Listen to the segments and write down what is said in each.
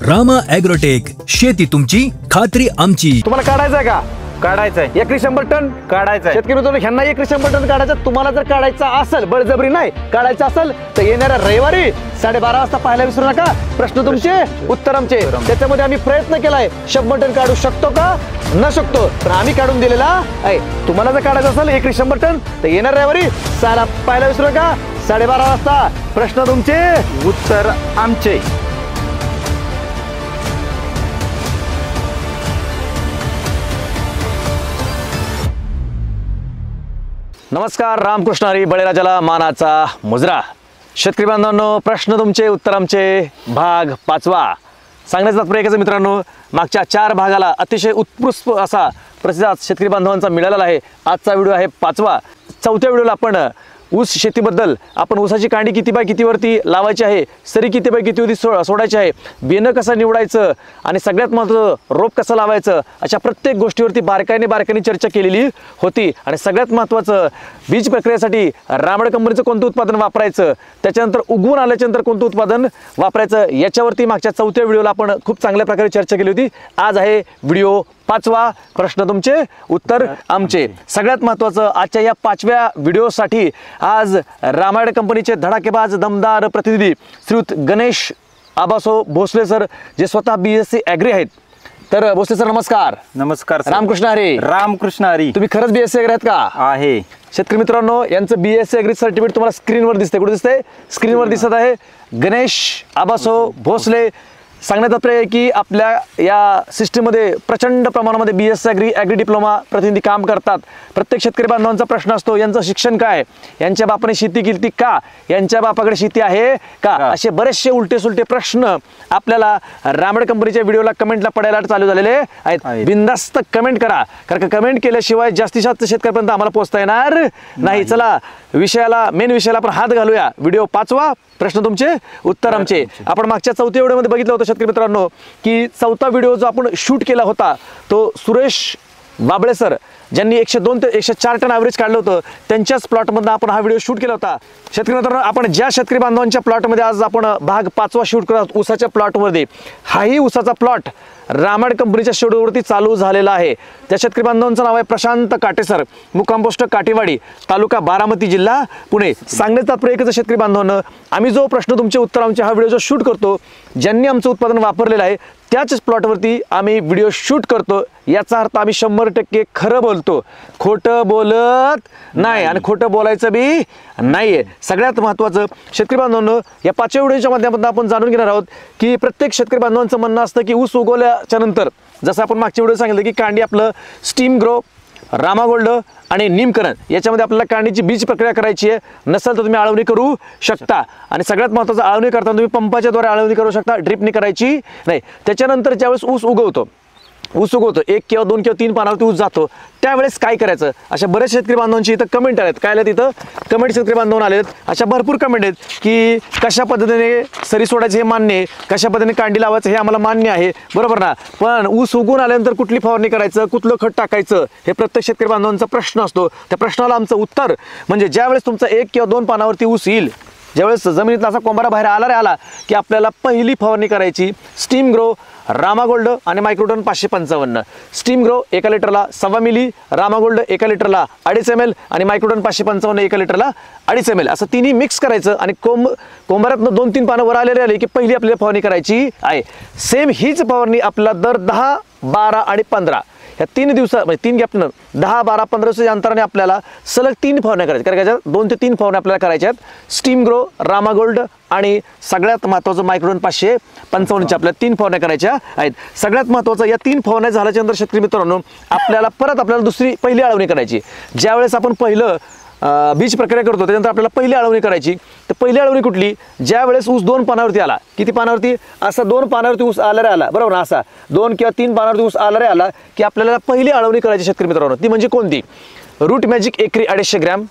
Rama agrotech, शेती तुमची खात्री आमची। तुम्हाला काढायचं का? काढायचंय। एकरी 100 टन काढायचंय। शेतकरी मित्रांनो, ह्यांना एकरी 100 टन काढायचं। तुम्हाला जर काढायचं असेल, बळजबरी नाही काढायचं असेल तर येणाऱ्या रविवारी 12:30 वाजता पाहायला विसरू नका। प्रश्न तुमचे, उत्तर आमचे। त्याच्यामध्ये आम्ही प्रयत्न केलाय 100 टन काढू शकतो का न शकतो, पण आम्ही काढून दिलेला आहे। तुम्हाला जर काढायचं असेल एकरी 100 टन तर येणाऱ्या रविवारी पाहायला विसरू नका 12:30 वाजता। प्रश्न तुमचे, उत्तर आमचे। नमस्कार, रामकृष्ण हरी, बळीराजाला मानाचा मुजरा। शेतकरी बांधवांनो, प्रश्न तुमचे उत्तर आमचे, भाग 5वा। सांगण्याचा तात्पर्य एकच मित्रांनो, मागच्या 4 भागाला अतिशय उत्कृष्ट असा प्रतिसाद शेतकरी बांधवांचा मिळालेला आहे। आजचा व्हिडिओ आहे 5वा। 4थ्या व्हिडिओला आपण ऊस शेतीबद्दल, आपण ऊसाची कांडी किती बाय कितीवरती लावायची आहे, सरी किती बाय कितीवरती सोडायची आहे, बियाणं कसं निवडायचं आणि सगळ्यात महत्त्वाचं रोप कसं लावायचं, अशा प्रत्येक गोष्टीवरती बारकाईने चर्चा केलेली होती। आणि सगळ्यात महत्त्वाचं, बीज प्रक्रियेसाठी रामड कंपनीचं कोणतं उत्पादन वापरायचं, त्याच्यानंतर उगवून आल्याच्यानंतर कोणतं उत्पादन वापरायचं, याच्यावरती मागच्या 4थ्या व्हिडिओला आपण खूप चांगल्या प्रकारे चर्चा केली होती। आज आहे व्हिडिओ 5वा। प्रश्न तुमचे, उत्तर आमचे। सगळ्यात महत्त्वाचं, आजच्या या 5व्या व्हिडिओसाठी आज रामायण कंपनीचे धडाकेबाज दमदार प्रतिनिधी श्रीयुत गणेश आबासो भोसले सर, जे स्वतः BSc ॲग्री आहेत। तर भोसले सर नमस्कार। नमस्कार। रामकृष्ण हरी। रामकृष्ण हरी। तुम्ही खरंच BSc ॲग्री आहेत का? आहे। शेतकरी मित्रांनो, यांचं BSc ॲग्री सर्टिफिकेट तुम्हाला स्क्रीनवर दिसते। कुठे दिसते? स्क्रीनवर दिसत आहे। गणेश आबासो भोसले। सांगण्यात तात्पर्य आहे की आपल्या या सिस्टीममध्ये प्रचंड प्रमाणामध्ये BSc ॲग्री डिप्लोमा प्रतिनिधी काम करतात। प्रत्येक शेतकरी बांधवांचा प्रश्न असतो, यांचं शिक्षण काय, यांच्या बापाने शेती केली का, यांच्या बापाकडे शेती आहे का, असे बरेचसे उलटे सुलटे प्रश्न आपल्याला रामड कंपनीच्या व्हिडिओला कमेंटला पडायला चालू झालेले आहेत। बिनधास्त कमेंट करा, कारण कमेंट केल्याशिवाय जास्तीत जास्त शेतकऱ्यांपर्यंत आम्हाला पोहोचता येणार नाही। चला मेन विषयाला आपण हात घालूया। व्हिडिओ 5वा, प्रश्न तुमचे उत्तर आमचे। आपण मागच्या 4थ्या व्हिडिओमध्ये बघितलं होतं शेतकरी मित्रांनो की 4था व्हिडिओ जो आपण शूट केला होता तो सुरेश बाबळे सर, ज्यांनी 102 ते 104 टन ॲव्हरेज काढलं होतं, त्यांच्याच प्लॉटमधून आपण हा व्हिडिओ शूट केला होता। शेतकरी मित्रांनो, आपण ज्या शेतकरी बांधवांच्या प्लॉटमध्ये आज आपण भाग 5वा शूट करत आहोत, ऊसाच्या प्लॉटमध्ये, हाही ऊसाचा प्लॉट रामड कंपनीच्या शेड्यूलवरती चालू झालेला आहे। त्या शेतकरी बांधवांचं नाव आहे प्रशांत काटे सर, मुक्काम पोस्ट काटेवाडी, तालुका बारामती, जिल्हा पुणे। सांगण्याचं तात्पर्य एकच शेतकरी बांधवांनो, आम्ही जो प्रश्न तुमचे उत्तर आमचे हा व्हिडिओ जो शूट करतो, ज्यांनी आमचं उत्पादन वापरलेलं आहे त्याच प्लॉटवरती आम्ही व्हिडिओ शूट करतो। याचा अर्थ आम्ही 100% खरं बोलतो, खोटं बोलत नाही आणि खोटं बोलायचं बी नाहीये। सगळ्यात महत्त्वाचं शेतकरी बांधवांनो, या 5व्या व्हिडिओच्या माध्यमातून आपण जाणून घेणार आहोत की प्रत्येक शेतकरी बांधवांचं म्हणणं असतं की ऊस उगवल्याच्या नंतर, जसं आपण मागच्या व्हिडिओ सांगितलं की कांडी आपलं स्टीम ग्रो, रामा गोल्ड आणि निमकरण याच्यामध्ये आपल्याला कांडीची बीज प्रक्रिया करायची आहे। नसेल तर तुम्ही आळवणी करू शकता। आणि सगळ्यात महत्त्वाचं, आळवणी करताना तुम्ही पंपाच्या द्वारे आळवणी करू शकता, ड्रिपने करायची नाही। त्याच्यानंतर ज्यावेळेस ऊस उगवतो 1 किंवा 2 किंवा 3 पानावरती ऊस जातो, त्यावेळेस काय करायचं, अशा बरेच शेतकरी बांधवांची इथं कमेंट आहेत। काय आले तिथं कमेंट शेतकरी बांधवांना आलेत, अशा भरपूर कमेंट आहेत की कशा पद्धतीने सरी सोडायचं हे मान्य आहे, कशा पद्धतीने कांडी लावायचं हे आम्हाला मान्य आहे, बरोबर ना, पण ऊस उगवून आल्यानंतर कुठली फवारणी करायचं, कुठलं खत टाकायचं, हे प्रत्येक शेतकरी बांधवांचा प्रश्न असतो। त्या प्रश्नाला आमचं उत्तर म्हणजे ज्यावेळेस तुमचा 1 किंवा 2 पानावरती ऊस येईल, ज्यावेळेस जमिनीतला असा कोंबारा बाहेर आला की आपल्याला पहिली फवारणी करायची स्टीम ग्रो, रामा गोल्ड आणि मायक्रोटन 555। स्टीम ग्रो 1 लिटरला 1.25 मिली, रामा गोल्ड 1 लिटरला 2.5 ml आणि मायक्रोटन 555 1 लिटरला 2.5 ml, असं तिन्ही मिक्स करायचं। आणि कोंबाऱ्यातनं 2-3 पानं वर आले की पहिली आपल्याला फवारणी करायची आहे। सेम हीच फवारणी आपल्याला दर 10, 12 आणि 15 या 3 दिवसात, म्हणजे 3 गॅपनं 10, 12, 15 दिवसाच्या अंतराने आपल्याला सलग 3 फवारण्या करायच्या। कारण 2 ते 3 फवारण्या आपल्याला करायच्या आहेत। स्टीम ग्रो, रामा गोल्ड आणि सगळ्यात महत्त्वाचं मायक्रोटन 555च्या आपल्याला 3 फवारण्या करायच्या आहेत। सगळ्यात महत्त्वाचं, या 3 फवारण्या झाल्याच्या नंतर शेतकरी मित्रांनो आपल्याला पहिली आळवणी करायची। ज्यावेळेस आपण पहिलं बीज प्रक्रिया करतो त्यानंतर आपल्याला पहिली आळवणी करायची। तर पहिली आळवणी कुठली, ज्या वेळेस ऊस 2 पानावरती आला, किती पानावरती, असा 2 पानावरती ऊस आला, बरोबर ना, असा 2 किंवा 3 पानावरती ऊस आला की आपल्याला पहिली आळवणी करायची शेतकरी मित्रांनो। ती म्हणजे कोणती, रूट मॅजिक एकरी 250 ग्रॅम,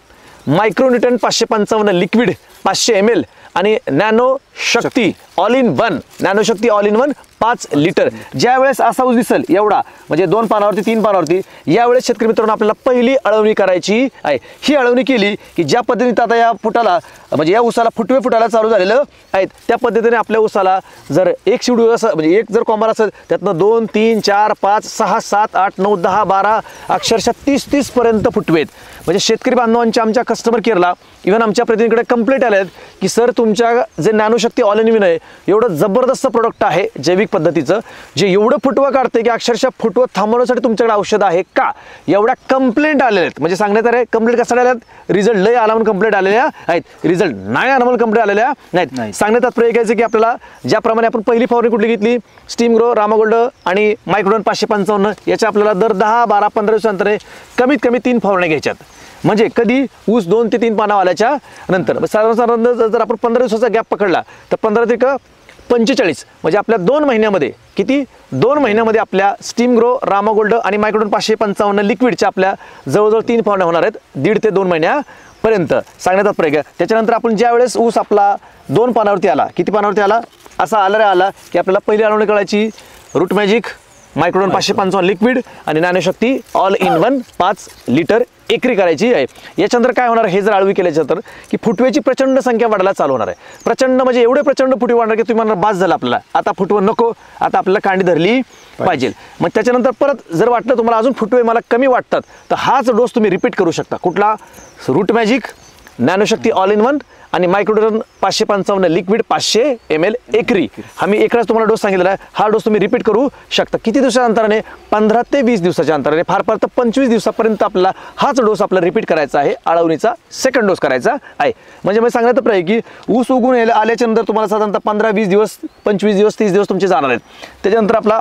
मायक्रोन्यूटन 555 लिक्विड 500 ml आणि nano Shakti all in one, nano Shakti all in one 5 litre. ज्या वेळेस असा ऊस दिसेल एवढा, म्हणजे 2 पानावरती 3 पानावरती, यावेळेस शेतकरी मित्रांनो आपल्याला पहिली अळवणी करायची आहे. ही अळवणी केली की ज्या पद्धतीने आता या फुटाला, म्हणजे या ऊसाला फुटवे फुटायला चालू झालेलं आहेत, त्या पद्धतीने आपल्या ऊसाला जर एक शिवडू असं, म्हणजे एक जर कॉंबार असेल त्यातनं 2 3 4 5 6 7 8 9 10 12 अक्षरशः 30 पर्यंत फुटवेत. म्हणजे शेतकरी बांधवांच्या आमच्या कस्टमर केअरला, इव्हन आमच्या प्रतिनिधीकडे कंप्लेंट आले आहेत की सर तुमच्या जे नॅनोशक्ती ऑल इन वन आहे एवढं जबरदस्त प्रोडक्ट आहे जैविक पद्धतीचं, जे एवढं फुटवा काढते की अक्षरशः फुटवा थांबवण्यासाठी तुमच्याकडे औषध आहे का, एवढ्या कंप्लेंट आलेल्या आहेत. म्हणजे सांगण्यात आले कंप्लेंट कसा आल्या आहेत, रिझल्ट लय आला म्हणून कंप्लेंट आलेल्या आहेत, रिझल्ट नाही आला म्हणून कंप्लेंट आलेल्या नाहीत. सांगण्यात तात्पर्य काय की आपल्याला ज्याप्रमाणे आपण पहिली फवारणी कुठली घेतली, स्टीम ग्रो, रामागोल्ड आणि मायक्रोडोन 555, याच्या आपल्याला दर 10 12 15 दिवसांतरे कमीत कमी 3 फवारण्या घ्यायच्यात. म्हणजे कधी ऊस 2 ते 3 पाना आल्याच्या नंतर साधारण जर आपण 15 दिवसाचा गॅप पकडला तर 15 ते 45, म्हणजे आपल्या 2 महिन्यामध्ये किती, 2 महिन्यामध्ये आपल्या स्टीम ग्रो, रामागोल्ड आणि मायक्रोडोन 555 लिक्विडच्या आपल्या जवळजवळ 3 फवारण्या होणार आहेत 1.5 ते 2 महिन्यापर्यंत. सांगण्यात तात्पर्य त्याच्यानंतर आपण ज्या वेळेस ऊस आपला 2 पानावरती आला, किती पानावरती आला, असा आला की आपल्याला पहिली अळवणी करायची रूट मॅजिक, मायक्रोडोन 555 लिक्विड आणि नॅनोशक्ती ऑल इन वन 5 लिटर एकरी करायची आहे. याच्यानंतर काय होणार, हे जर आळवी केल्याच्यानंतर की फुटवेची प्रचंड संख्या वाढायला चालू होणार आहे. प्रचंड म्हणजे एवढे प्रचंड फुटवे वाढणार की तुम्ही म्हणणार बास झालं आपल्याला, आता फुटवं नको, आता आपल्याला कांडी धरली पाहिजे. मग त्याच्यानंतर परत जर वाटलं तुम्हाला अजून फुटवे मला कमी वाटतात तर हाच डोस तुम्ही रिपीट करू शकता. कुठला, Root Magic, Nanoshakti all in one आणि मायक्रोडोन 555 लिक्विड 500 ml एकरी. हा मी एकच तुम्हाला डोस सांगितलेला आहे. हा डोस तुम्ही रिपीट करू शकता. किती दिवसाच्या अंतराने, 15 ते 20 दिवसाच्या अंतराने, फार फार तर 25 दिवसापर्यंत आपल्याला हाच डोस आपला रिपीट करायचा आहे, अळवणीचा सेकंड डोस करायचा आहे. म्हणजे मी सांगण्यात प्रयत्न की ऊस उगून आल्याच्या नंतर तुम्हाला साधारणतः 15-20 दिवस, 25 दिवस, 30 दिवस तुमचे जाणार आहेत. त्याच्यानंतर आपला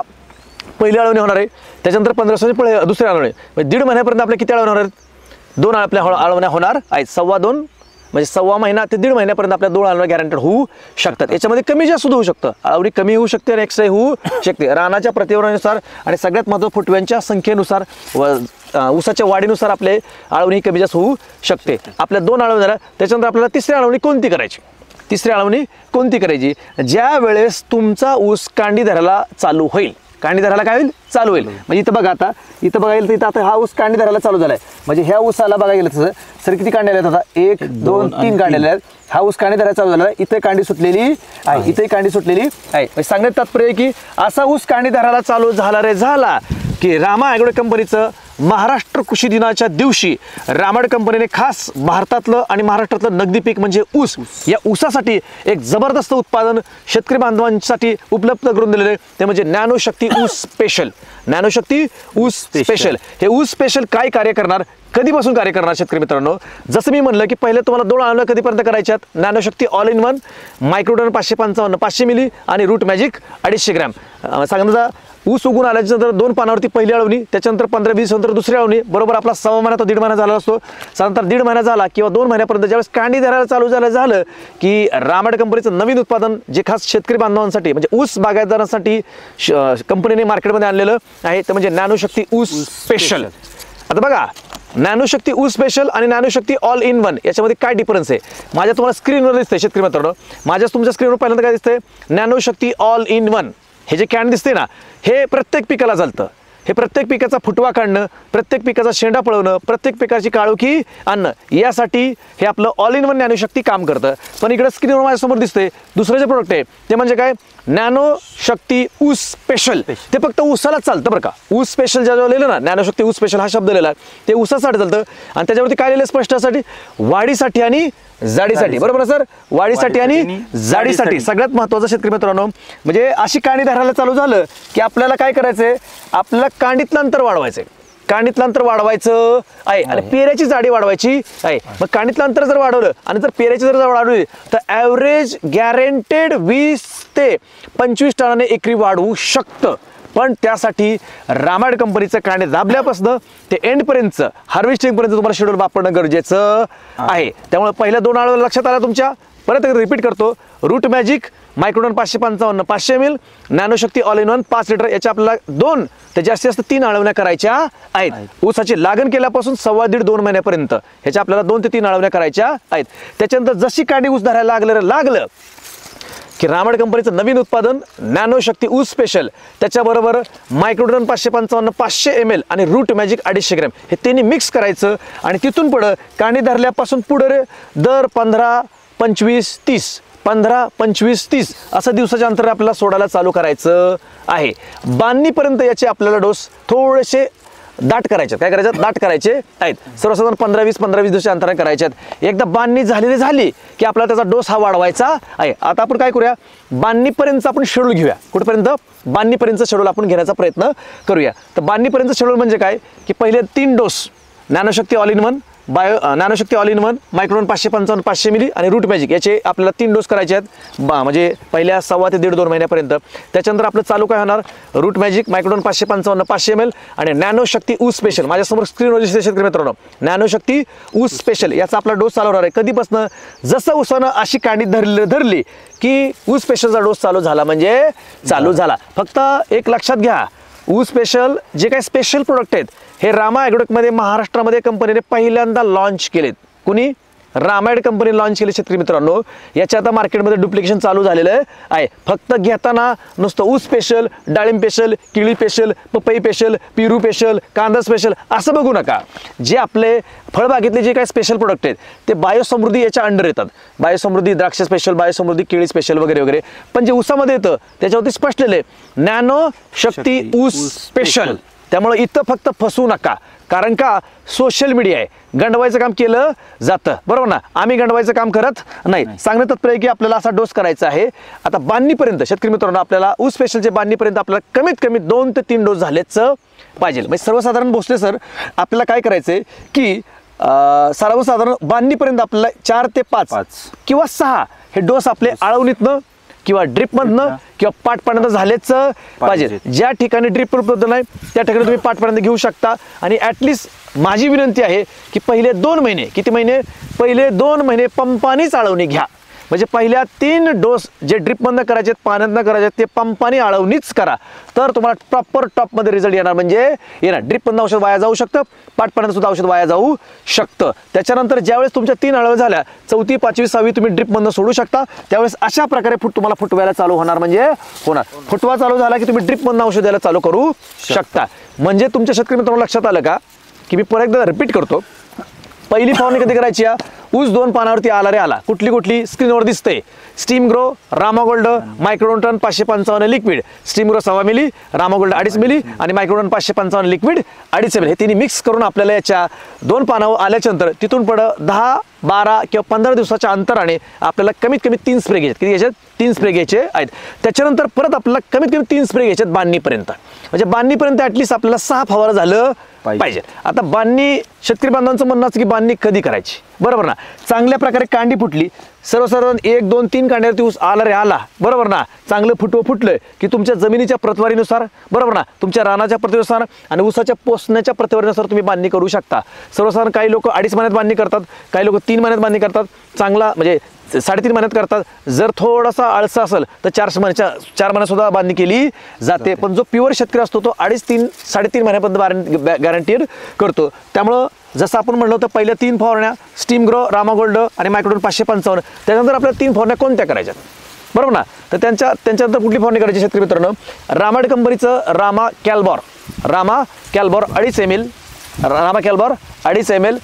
पहिली अळवणी होणार आहे, त्याच्यानंतर 15 दिवसाची दुसरी अळवणी, म्हणजे 1.5 महिन्यापर्यंत आपल्या किती अळवण्या होणार आहेत, 2 आपल्या अळवण्या होणार आहेत. 2.25 म्हणजे 1.25 महिना ते 1.5 महिन्यापर्यंत आपल्या 2 अळवण्या गॅरंटेड होऊ शकतात. याच्यामध्ये कमी जास्त सुद्धा होऊ शकतं, अळवणी कमी होऊ शकते आणि एक्स्ट्रा होऊ शकते रानाच्या प्रतिवरानुसार आणि सगळ्यात महत्त्वाचं फुटव्यांच्या संख्येनुसार व ऊसाच्या वाढीनुसार आपले अळवणी कमी जास्त होऊ शकते. आपल्या 2 अळवण्या झाल्या, त्याच्यानंतर आपल्याला तिसरी अळवणी कोणती करायची, तिसरी अळवणी कोणती करायची, ज्या वेळेस तुमचा ऊस कांडी धरायला चालू होईल. कांडी धरायला काय होईल, चालू होईल. म्हणजे इथं बघा, आता इथं बघायला तर इथं आता हा ऊस कांडी धरायला चालू झालाय. म्हणजे ह्या ऊसाला बघा गेलं तसं सर किती कांड्या आहेत, आता 1 2 3 कांड्या आहेत. हा ऊस कांडी धरायला चालू झाला, इथे कांडी सुटलेली आहे, इथे कांडी सुटलेली आहे. म्हणजे सांगण्यात तात्पर्य आहे की असा ऊस कांडी धरायला चालू झाला की रामा ॲग्रो कंपनीचं महाराष्ट्र कृषी दिनाच्या दिवशी रामाड कंपनीने खास भारतातलं आणि महाराष्ट्रातलं नगदी पीक म्हणजे ऊस, या ऊसासाठी एक जबरदस्त उत्पादन शेतकरी बांधवांसाठी उपलब्ध करून दिलेले ते म्हणजे नॅनोशक्ती ऊस स्पेशल. नॅनोशक्ती ऊस स्पेशल. हे ऊस स्पेशल काय कार्य करणार, कधीपासून कार्य करणार शेतकरी मित्रांनो, जसं मी म्हणलं की पहिले तुम्हाला 2 अळवण्या कधीपर्यंत करायच्यात, नॅनोशक्ती all in one, Microdon 555 500 milli आणि रूट मॅजिक 250 ग्रॅम. सांगा ऊस उगून आल्याच्यानंतर 2 पानावरती पहिली अळवणी, त्याच्यानंतर 15-20 नंतर दुसरी अळवणी, बरोबर आपला 1.25 महिना तो 1.5 महिना झाला असतो. साधारणतः 1.5 महिना झाला किंवा 2 महिन्यापर्यंत ज्यावेळेस कांडी धरायला चालू झालं की रामाड कंपनीचं नवीन उत्पादन जे खास शेतकरी बांधवांसाठी म्हणजे ऊस बागायतदारांसाठी कंपनीने मार्केटमध्ये आणलेलं आहे ते म्हणजे नॅनोशक्ती ऊस स्पेशल. आता बघा, नॅनोशक्ती ऊस स्पेशल आणि नॅनोशक्ती ऑल इन वन याच्यामध्ये काय डिफरन्स आहे, माझ्या तुम्हाला स्क्रीनवर दिसतंय शेतकरी मित्रांनो, माझ्या तुमच्या स्क्रीनवर पहिल्यांदा काय दिसतंय, नॅनोशक्ती ऑल इन वन. हे जे कॅन दिसते ना, हे प्रत्येक पिकाला चालतं. हे प्रत्येक पिकाचा फुटवा काढणं, प्रत्येक पिकाचा शेंडा पळवणं, प्रत्येक पिकाची काळोखी आणणं, यासाठी हे आपलं ऑल इन वन नॅनोशक्ती काम करतं. पण इकडे स्क्रीनवर माझ्यासमोर दिसते दुसरं जे प्रोडक्ट आहे ते म्हणजे काय, नॅनोशक्ती ऊस स्पेशल. ते फक्त ऊसाला चालतं बरं का. ऊस स्पेशल ज्याच्यावर लिहिलं ना, नॅनोशक्ती ऊस स्पेशल हा शब्द लिहिला ते ऊसासाठी चालतं आणि त्याच्यावरती काय लिहिलं स्पष्टसाठी, वाढीसाठी आणि जाडीसाठी. बरोबर ना सर, वाढीसाठी आणि जाडीसाठी. सगळ्यात महत्त्वाचं शेतकरी मित्रांनो, म्हणजे अशी कांडी धरायला चालू झालं की आपल्याला काय करायचंय, आपल्याला कांडीतलं अंतर वाढवायचंय, कांडीतलं अंतर वाढवायचं आहे आणि पेऱ्याची जाडी वाढवायची आहे. मग कांडीतलं अंतर जर वाढवलं आणि जर पेऱ्याची जर वाढवली तर ॲव्हरेज गॅरंटेड 20 ते 25 टनाने एकरी वाढवू शकतं. पण त्यासाठी रामाड कंपनीचं कांडे दाबल्यापासून ते एंडपर्यंतचं हार्वेस्टिंगपर्यंत तुम्हाला शेड्यूल वापरणं गरजेचं आहे. त्यामुळे पहिल्या 2 अळवण्या लक्षात आल्या तुमच्या, परत रिपीट करतो, Root Magic Microdon 555 500 ml, Nanoshakti all in one 5 litre. याच्या आपल्याला 2 ते जास्तीत जास्त 3 आळवण्या करायच्या आहेत. ऊसाची लागण केल्यापासून 1.5-2 महिन्यापर्यंत ह्याच्या आपल्याला 2 ते 3 आळवण्या करायच्या आहेत. त्याच्यानंतर जशी कांडी ऊस धरायला लागलं की रामाड कंपनीचं नवीन उत्पादन नॅनोशक्ती ऊस स्पेशल, त्याच्याबरोबर मायक्रोडॉन 555 500 ml आणि रूट मॅजिक 250 ग्रॅम हे तिन्ही मिक्स करायचं. आणि तिथून पुढं कांडी धरल्यापासून पुढे दर 15-25-30 15-25-30 असं दिवसाच्या अंतर आपल्याला सोडायला चालू करायचं आहे. बांधणीपर्यंत याचे आपल्याला डोस थोडेसे दाट करायचे. काय करायचे? दाट करायचे आहेत. सर्वसाधारण 15-20 दिवसाच्या अंतराने करायचे आहेत. एकदा बांधणी झाली की आपल्याला त्याचा डोस हा वाढवायचा आहे. आता आपण काय करूया, बांधणीपर्यंत आपण शेड्यूल घेऊया. कुठपर्यंत? बांधणीपर्यंत शेड्यूल आपण घेण्याचा प्रयत्न करूया. तर बांधणीपर्यंत शेड्यूल म्हणजे काय की पहिले 3 dose Nanoshakti all in one, Nanoshakti all in one, Microdon 555 500 ml आणि रूट मॅजिक याचे आपल्याला 3 डोस करायचे आहेत. म्हणजे पहिल्या 1.25 ते 1.5-2 महिन्यापर्यंत. त्याच्यानंतर आपलं चालू काय होणार, रूट मॅजिक, मायक्रोडॉन 555 500 ml आणि नॅनोशक्ती ऊस स्पेशल. माझ्यासमोर स्क्रीनवर शेतकरी मित्रांनो, नॅनोशक्ती ऊस स्पेशल याचा आपला डोस चालू होणार आहे. कधीपासून? जसं ऊसानं अशी कांडी धरली की ऊस स्पेशलचा डोस चालू झाला म्हणजे चालू झाला. फक्त एक लक्षात घ्या, ऊस स्पेशल जे काही स्पेशल प्रोडक्ट आहेत हे रामा ॲग्रोटेकमध्ये महाराष्ट्रामध्ये कंपनीने पहिल्यांदा लॉन्च केलेत. कुणी? रामायड कंपनी लॉन्च केले. शेतकरी मित्रांनो, याच्या आता मार्केटमध्ये डुप्लिकेशन चालू झालेलं आहे. फक्त घेताना नुसतं ऊस स्पेशल, डाळिंब स्पेशल, केळी स्पेशल, पपई स्पेशल, पेरू स्पेशल, कांदा स्पेशल असं बघू नका. जे आपले फळबागेतले जे काही स्पेशल प्रोडक्ट आहेत ते बायोसमृद्धी याच्या अंडर येतात. बायोसमृद्धी द्राक्ष स्पेशल, बायोसमृद्धी केळी स्पेशल वगैरे वगैरे. पण जे ऊसामध्ये येतं त्याच्यावरती स्पष्ट लिहिलं आहे नॅनो शक्ती ऊस स्पेशल. त्यामुळे इथं फक्त फसू नका, कारण का सोशल मीडिया आहे, गंडवायचं काम केलं जातं, बरोबर ना. आम्ही गंडवायचं काम करत नाही. सांगण्यात तात्पर्य की आपल्याला असा डोस करायचा आहे. आता बांधणीपर्यंत शेतकरी मित्रांनो आपल्याला ऊस स्पेशलचे बांधणीपर्यंत आपल्याला कमीत कमी 2 ते 3 डोस झालेच पाहिजे. म्हणजे सर्वसाधारण भोसले सर आपल्याला काय करायचंय की सर्वसाधारण बांधणीपर्यंत आपल्याला 4 ते 5 किंवा 6 हे डोस आपले आळवणीतनं किंवा ड्रिपमधनं किंवा पाटपर्यंत झालेच पाहिजे. ज्या ठिकाणी ड्रिप उपलब्ध नाही त्या ठिकाणी तुम्ही पाटपर्यंत घेऊ शकता. आणि ॲटलिस्ट माझी विनंती आहे की पहिले 2 महिने, किती महिने? पहिले 2 महिने पंपानीच आळवणी घ्या. म्हणजे पहिल्या 3 डोस जे ड्रिपमधनं करायचे, पाण्यातनं करायचे, ते पंपानी आळवणीच करा. तर तुम्हाला प्रॉपर टॉपमध्ये रिझल्ट येणार. म्हणजे येणार. ड्रिपमधनं औषध वाया जाऊ शकतं, पाटपर्यंत सुद्धा औषध वाया जाऊ शकतं. त्याच्यानंतर ज्यावेळेस तुमच्या 3 आळवण्या झाल्या, 4थी 5वी 6वी तुम्ही ड्रिपमधनं सोडू शकता. त्यावेळेस अशा प्रकारे तुम्हाला फुटवायला चालू होणार. म्हणजे होणार. फुटवा चालू झाला की तुम्ही ड्रिपमधनं औषध द्यायला चालू करू शकता. म्हणजे तुमच्या शेतकरी मित्रांनो लक्षात आलं का की मी परत एकदा रिपीट करतो. पहिली फवारणी कधी करायची? ऊस 2 पानावरती आला रे आला. कुठली स्क्रीनवर दिसते. Steam Grow, Ramagold, Microdon 555 liquid, Steam grow 1.25 मिली, रामागोल्ड 2.5 मिली आणि मायक्रोडॉन 555 लिक्विड 2.5 मिली. हे तिन्ही मिक्स करून आपल्याला याच्या 2 पानावर आल्याच्या नंतर तिथून पुढं 10, 12 किंवा 15 दिवसाच्या अंतराने आपल्याला कमीत कमी 3 स्प्रे घ्यायचे. किती घ्यायचे? 3 स्प्रे घ्यायचे आहेत. त्याच्यानंतर परत आपल्याला कमीत कमी 3 स्प्रे घ्यायचे बांधणीपर्यंत. म्हणजे बांधणीपर्यंत ॲटलिस्ट आपल्याला 6 फवारा झालं पाहिजे. आता बांधणी शेतकरी बांधवांचं म्हणणं असतं की बांधणी कधी करायची, बरोबर ना. चांगल्या प्रकारे कांडी फुटली, सर्वसाधारण 1, 2, 3 कांड्यावरती ऊस आला रे आला, बरोबर ना. चांगलं फुटलं की तुमच्या जमिनीच्या प्रतवारीनुसार, बरोबर ना, तुमच्या रानाच्या प्रतवारीनुसार आणि ऊसाच्या पोसण्याच्या प्रतवारीनुसार तुम्ही बांधणी करू शकता. सर्वसाधारण काही लोक 2.5 महिन्यात बांधणी करतात, काही लोक 3 महिन्यात बांधणी करतात. चांगला म्हणजे 3.5 महिन्यात करतात. जर थोडासा आळसा असेल तर 4 महिन्यात सुद्धा बांधणी केली जाते. पण जो प्युअर शेतकरी असतो तो 2.5, 3, 3.5 महिन्यापर्यंत गॅरंटीड करतो. त्यामुळं जसं आपण म्हटलं होतं पहिल्या 3 फवारण्या स्टीम ग्रो, रामागोल्ड आणि मायक्रोडॉन 555. त्याच्यानंतर आपल्याला 3 फवारण्या कोणत्या करायच्यात, बरोबर ना. तर त्यांच्यानंतर कुठली फवारणी करायची शेतकरी मित्रांनो? रामाड कंपनीचं Rama Calbor 2.5 ml, Rama Calbor 2.5 ml,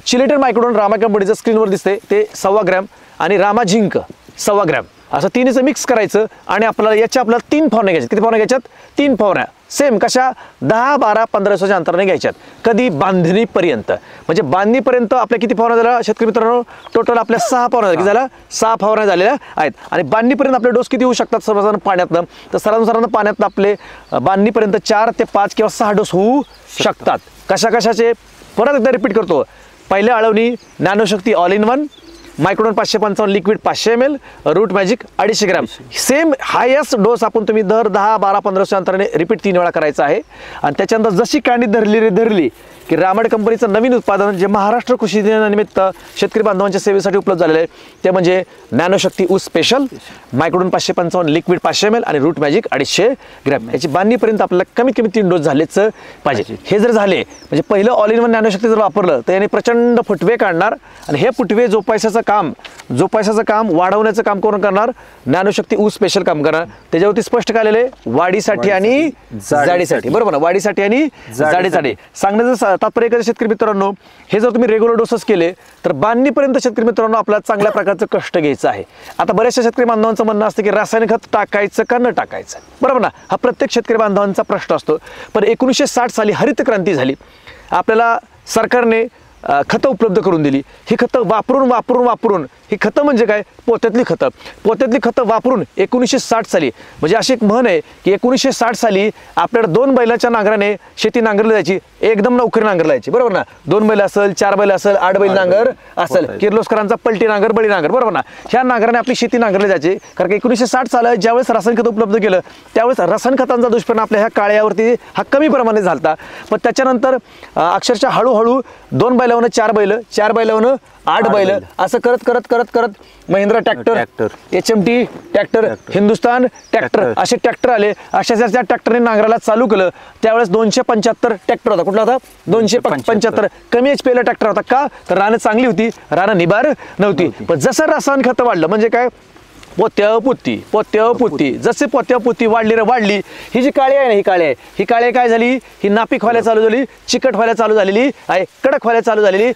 chelated Microdon Rama कंपनीचं स्क्रीनवर दिसते ते 1.25 ग्रॅम आणि रामा झिंक 1.25 ग्रॅम असं तिन्हीचं मिक्स करायचं. आणि आपल्याला 3 फवारण्या घ्यायच्यात. किती फवारण्या घ्यायच्यात? 3 फवारण्या. सेम कशा? 10, 12, 15 दिवसाच्या अंतराने घ्यायच्यात. कधी? बांधणीपर्यंत. म्हणजे बांधणीपर्यंत आपल्या किती फवारण्या झाल्या शेतकरी मित्रांनो? टोटल आपल्या 6 फवारण्या किती झाल्या? 6 फवारण्या झालेल्या आहेत. आणि बांधणीपर्यंत आपले डोस किती होऊ शकतात सर्वसाधारण पाण्यातनं? तर सर्वसाधारण पाण्यातनं आपले बांधणीपर्यंत 4 ते 5 किंवा 6 डोस होऊ शकतात. कशाचे? परत एकदा रिपीट करतो. पहिल्या आळवणी Nanoshakti all in one, Microdon 555 liquid 500 ml, Root Magic 250 gram. Same highest dose आपण तुम्ही दर 10, 12, 15 अंतराने रिपीट 3 वेळा करायचा आहे. आणि त्याच्यानंतर जशी कांडी धरली की रामड कंपनीचं नवीन उत्पादन जे महाराष्ट्र कृषी दिनानिमित्त शेतकरी बांधवांच्या सेवेसाठी उपलब्ध झालेलं आहे ते म्हणजे नॅनोशक्ती ऊस स्पेशल, मायक्रोडोन 555, लिक्विड 500 ml आणि रूट मॅजिक 250 ग्रॅम. याची बांधणीपर्यंत आपल्याला कमीत कमी 3 डोस झालेच पाहिजे. हे जर झाले म्हणजे पहिलं ऑल इन वन नॅनोशक्ती जर वापरलं तर याने प्रचंड फुटवे काढणार आणि हे फुटवे जोपासायचं काम वाढवण्याचं काम कोण करणार? नॅनोशक्ती ऊस स्पेशल काम करणार. त्याच्यावरती स्पष्ट केलेले वाढीसाठी आणि जाडीसाठी, बरोबर ना, वाढीसाठी आणि जाडीसाठी. सांगण्याचं तात्पर्य एकच शेतकरी मित्रांनो, हे जर तुम्ही रेग्युलर डोसेस केले तर बांधणीपर्यंत शेतकरी मित्रांनो आपल्याला चांगल्या प्रकारचं कष्ट घ्यायचं आहे. आता बऱ्याचशा शेतकरी बांधवांचं म्हणणं असतं की रासायनिक खत टाकायचं का न टाकायचं, बरोबर ना, हा प्रत्येक शेतकरी बांधवांचा प्रश्न असतो. पण 1960 साली हरित क्रांती झाली. आपल्याला सरकारने खतं उपलब्ध करून दिली. ही खतं वापरून ही खतं म्हणजे काय? पोत्यातली खतं वापरून 1960 साली म्हणजे अशी एक म्हण आहे की 1960 साली आपल्याला 2 बैलाच्या नांगराने शेती नांगरली जायची, एकदम नोकरी नांगरली जायची, बरोबर ना. 2 बैल असेल, 4 बैल असेल, 8 बैल नांगर असेल, किर्लोस्करांचा पलटी नांगर, बळी नांगर, बरोबर ना. ह्या नांगराने आपली शेती नांगरली जायची. कारण 1960 साली ज्यावेळेस रासायनिक खत उपलब्ध केलं त्यावेळेस रासायनिक खतांचा दुष्परिणाम आपल्या ह्या काळ्यावरती हा कमी प्रमाणात झाला. पण त्याच्यानंतर अक्षरशः हळूहळू 2 बैलावरून 4 बैल, 4 बैलावरून 8 बैल, असं करत Mahindra tractor, HMT tractor, Hindustan tractor असे ट्रॅक्टर आले. अशा त्या ट्रॅक्टरने नांगराला चालू केलं. त्यावेळेस 275 ट्रॅक्टर होता. कुठला होता? 275. कमी HP ट्रॅक्टर होता. का? तर रानं चांगली होती, रानं निबार नव्हती. पण जसं रासायनिक खतं वाढलं म्हणजे काय? पोत्यापुत्ती जसे पोत्यापुत्ती वाढली. ही जी काळी आहे ना, ही काळी काय झाली? ही नापीक व्हायला चालू झाली, चिकट व्हायला चालू झालेली आहे, कडक व्हायला चालू झालेली.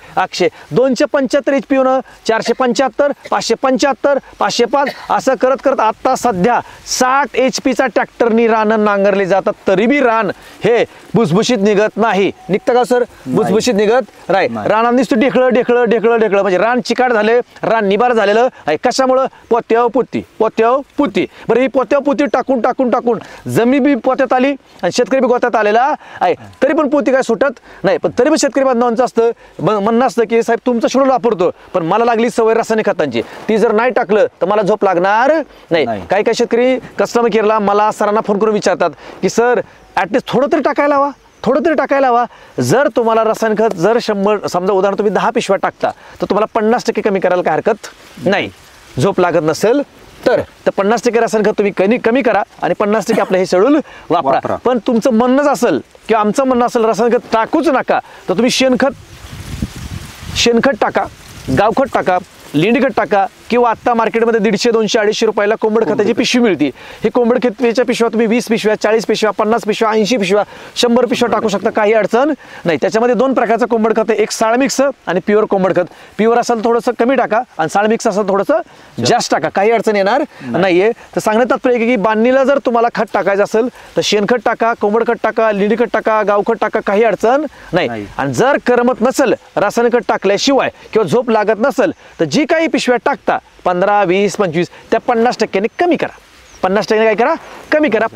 275 HP होणं 475, 575, 505 असं करत आता सध्या 60 HPचा ट्रॅक्टरनी रानं नांगरली जातात. तरी बी रान हे भुसभुशीत निघत नाही. निघतं का सर? भुसभुशीत निघत नाही. रानात नुसतं ढेकळं म्हणजे रान चिकाट झाले, रान निबार झालेलं आहे. कशामुळं? पोत्यापुत्ती. बरं, ही पोत्यापुत्ती टाकून जमीन बी पोत्यात आली आणि शेतकरी बी गोत्यात आलेला आहे. तरी पण पोती काय सुटत नाही. पण तरी पण शेतकरी बांधवांचं असतं म्हणणं असतं की साहेब तुमचं शेड्यूल वापरतो पण मला लागली सवय रासायनिक खतांची, ती जर नाही टाकलं तर मला झोप लागणार नाही. काही शेतकरी कस्टमर केअरला मला सरांना फोन करून विचारतात की सर ॲटलिस्ट थोडं तरी टाकायला हवा. जर तुम्हाला रासायनिक खत जर 100 समजा उदाहरण तुम्ही 10 पिशव्या टाकता तर तुम्हाला 50% कमी करायला काय हरकत नाही. झोप लागत नसेल तर 50% रासायनिक खत तुम्ही कमी करा आणि 50% आपलं हे शेड्यूल वापरा. पण तुमचं म्हणणंच असेल किंवा आमचं म्हणणं असेल रासायनिक खत टाकूच नका तर तुम्ही शेणखत टाका, गावखत टाका, लेंडीखत टाका किंवा आता मार्केटमध्ये 150, 200, 250 रुपयाला कोंबड खताची पिशवी मिळते. ही कोंबड खताच्या पिशव्या तुम्ही 20 पिशव्या, 40 पिशव्या, 50 पिशव्या, 80 पिशव्या, 100 पिशव्या टाकू शकता, काही अडचण नाही. त्याच्यामध्ये 2 प्रकारचं कोंबड खत आहे, एक साळ मिक्स आणि प्युअर कोंबड खत. प्युअर असेल थोडंसं कमी टाका आणि साळ मिक्स असेल थोडंसं जास्त टाका, काही अडचण येणार नाहीये. तर सांगण्यात तात्पर्य की बांधणीला जर तुम्हाला खत टाकायचं असेल तर शेणखत टाका, कोंबड खत टाका, लेंडीखत टाका, गावखत टाका, काही अडचण नाही. आणि जर करमत नसेल रासायनिक खत टाकल्याशिवाय किंवा झोप लागत नसेल तर जी काही पिशव्या टाकता 15, 20, 25 त्या 50% कमी करा. 50% काय करा? कमी करा.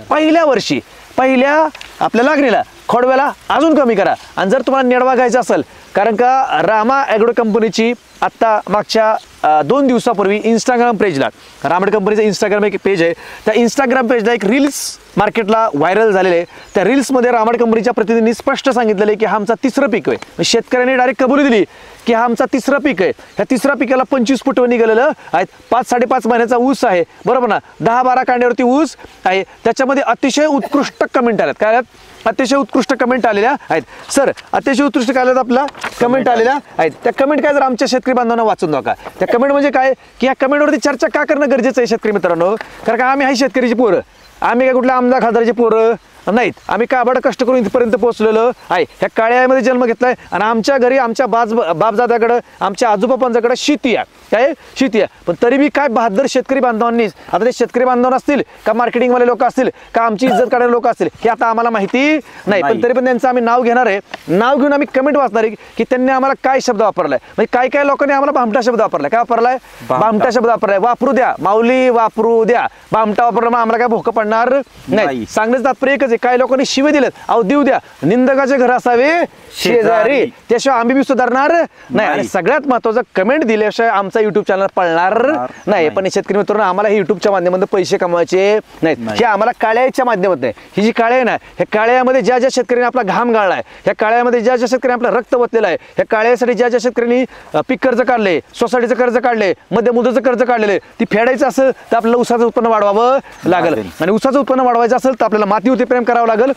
पहिल्या आपल्या लागणीला खोडव्याला अजून कमी करा. आणि जर तुम्हाला नेडवा घ्यायचा असेल, कारण का रामा ॲग्रो कंपनीची आत्ता मागच्या 2 दिवसापूर्वी इंस्टाग्राम पेजला, रामड कंपनीचं इंस्टाग्राम एक पेज आहे, त्या इंस्टाग्राम पेजला एक रील्स मार्केटला व्हायरल झालेले आहे. त्या रील्समध्ये रामड कंपनीच्या प्रतिनिधींनी स्पष्ट सांगितलेलं आहे की हा आमचा 3रं पीक आहे. शेतकऱ्यांनी डायरेक्ट कबुली दिली की हा आमचा 3रं पीक आहे. ह्या 3रं पिकाला 25 फुटवर निघालेलं आहेत. 5-5.5 महिन्याचा ऊस आहे, बरोबर ना. 10-12 कांड्यावरती ऊस आहे. त्याच्यामध्ये अतिशय उत्कृष्ट कमेंट आल्यात. काय आल्यात? अतिशय उत्कृष्ट कमेंट आलेल्या आहेत. सर अतिशय उत्कृष्ट काय आल्यात? आपला कमेंट आलेल्या आहेत. त्या कमेंट काय जर आमच्या शेतकरी बांधवांना वाचून दाखवा. त्या कमेंट म्हणजे काय की या कमेंटवरती चर्चा का करणं गरजेचं आहे शेतकरी मित्रांनो? कारण का आम्ही आहे शेतकरीची पोरं, आम्ही काय कुठल्या आमदार खासदाराची पोरं नाहीत. आम्ही काबाड कष्ट करून इथपर्यंत पोहोचलेलो आहे. ह्या काळ्यामध्ये जन्म घेतलाय आणि आमच्या घरी आमच्या बापजाद्याकडं आमच्या आजोबापांच्याकडे शेती आहे. काय शेती आहे. पण तरी बी काय बहादर शेतकरी बांधवांनी, आता ते शेतकरी बांधव असतील का मार्केटिंगवाले लोक असतील का आमची इज्जत काढणारे लोक असतील हे आता आम्हाला माहिती नाही. पण तरी पण त्यांचं आम्ही नाव घेणार आहे. नाव घेऊन आम्ही कमेंट वाचणार आहे की त्यांनी आम्हाला काय शब्द वापरलाय. म्हणजे काय लोकांनी आम्हाला भामटा शब्द वापरलाय. काय वापरलाय? भामटा शब्द वापरलाय. वापरू द्या माऊली, वापरू द्या. भामटा वापरला मग आम्हाला काय भोकं पडणार नाही. सांगण्याचं तात्पर्य एकच आहे, काही लोकांनी शिवे दिलेत, अहो देऊ द्या. निंदकाचे घर असावे शेजारी, त्याशिवाय आम्ही बी सुधारणार नाही. आणि सगळ्यात महत्वाचं, कमेंट दिल्याशिवाय आमचा आमचा युट्यूब चॅनल पळणार नाही. पण शेतकरी मित्रांनो, आम्हाला हे युट्यूबच्या माध्यमातून पैसे कमवायचे नाहीत. हे आम्हाला काळ्याच्या माध्यमातून आहे. ही जी काळे आहे ना, ह्या काळ्यामध्ये ज्या ज्या शेतकऱ्यांनी आपला घाम गाळलाय, ह्या काळ्यामध्ये ज्या ज्या शेतकऱ्यांनी आपलं रक्त ओतलेलं आहे, ह्या काळ्यासाठी ज्या ज्या शेतकऱ्यांनी पीक कर्ज काढले, सोसायटीचं कर्ज काढले, मध्य मुदतीचं कर्ज काढलेले, ती फेडायचं असेल तर आपल्याला ऊसाचं उत्पन्न वाढवावं लागेल. आणि ऊसाचं उत्पन्न वाढवायचं असेल तर आपल्याला मातीवरती प्रेम करावं लागेल.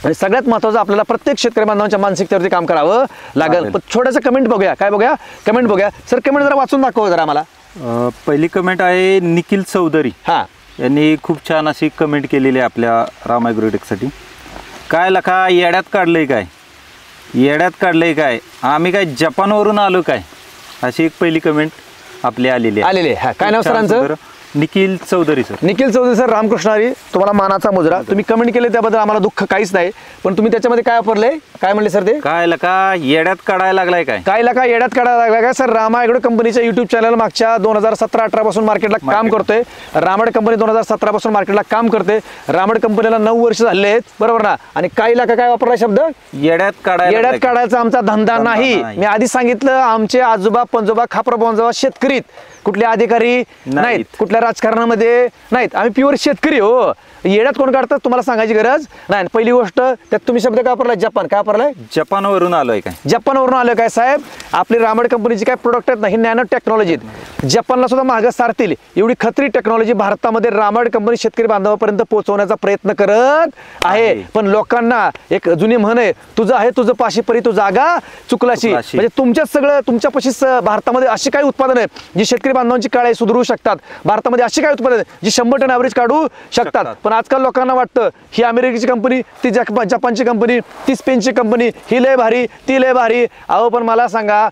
आणि सगळ्यात महत्त्वाचं, आपल्याला प्रत्येक शेतकरी बांधवांच्या मानसिकतेवरती काम करावं लागेल. पण छोटंसं कमेंट बघूया. काय बघूया? कमेंट बघूया. सर कमेंट जरा वाचून दाखवा जरा आम्हाला. पहिली कमेंट आहे निखिल चौधरी. हां, यांनी खूप छान अशी कमेंट केलेली आहे आपल्या राम ॲग्रोटेकसाठी. काय लका येड्यात काढलंय काय, येड्यात काढलंय काय, आम्ही काय जपानवरून आलो काय, अशी एक पहिली कमेंट आपली आलेली आहे. काय नाव सरांचं? निखिल चौधरी सर. निखिल चौधरी सर, रामकृष्ण हरी, तुम्हाला मानाचा मुजरा. तुम्ही कमेंट केले त्याबद्दल आम्हाला दुःख काहीच नाही. पण तुम्ही त्याच्यामध्ये काय वापरले, काय म्हणले सर? ते काय लका येड्यात काढायला लागलाय काय, काय लका येड्यात काढायला लागलाय काय? सर, रामा ॲग्रो कंपनीच्या युट्यूब चॅनल मागच्या 2017-18 पासून मार्केटला काम करतोय. रामड कंपनी 2017 पासून मार्केटला काम करते. रामड कंपनीला 9 वर्ष झाले आहेत, बरोबर ना? आणि काय लका काय वापरला शब्द? येड्यात काढायचा आमचा धंदा नाही. मी आधी सांगितलं, आमचे आजोबा पंजोबा खापर पंजोबा शेतकरीत, कुठले अधिकारी नाहीत, कुठल्या राजकारणामध्ये नाहीत. आम्ही प्युअर शेतकरी हो. येड्यात कोण काढतात तुम्हाला सांगायची गरज नाही. पहिली गोष्ट, त्यात तुम्ही शब्द काय वापरलाय? जपान. काय वापरलाय? जपानवरून आलोय काय? जपानवरून आलोय काय साहेब? आपली रामड कंपनीची काय प्रोडक्ट आहेत ना, ही नॅनो टेक्नॉलॉजी आहेत. जपानला सुद्धा मागं सारतील एवढी खत्री टेक्नॉलॉजी भारतामध्ये रामड कंपनी शेतकरी बांधवापर्यंत पोहोचवण्याचा प्रयत्न करत आहे. पण लोकांना एक जुनी म्हण आहे, तुझं आहे तुझं पाशी परी तू जागा चुकलाशी. म्हणजे तुमच्याच सगळं तुमच्यापाशीच भारतामध्ये अशी काही उत्पादन आहे जी शेतकरी बांधवांची काळे सुधारू शकतात. भारतामध्ये अशी काही उत्पादन जी 100 टन ॲव्हरेज काढू शकतात. पण आजकाल लोकांना वाटतं ही अमेरिकेची कंपनी, ती जपानची कंपनी, ती स्पेनची कंपनी, ही लय भारी, ती लय भारी. अहो पण मला सांगा,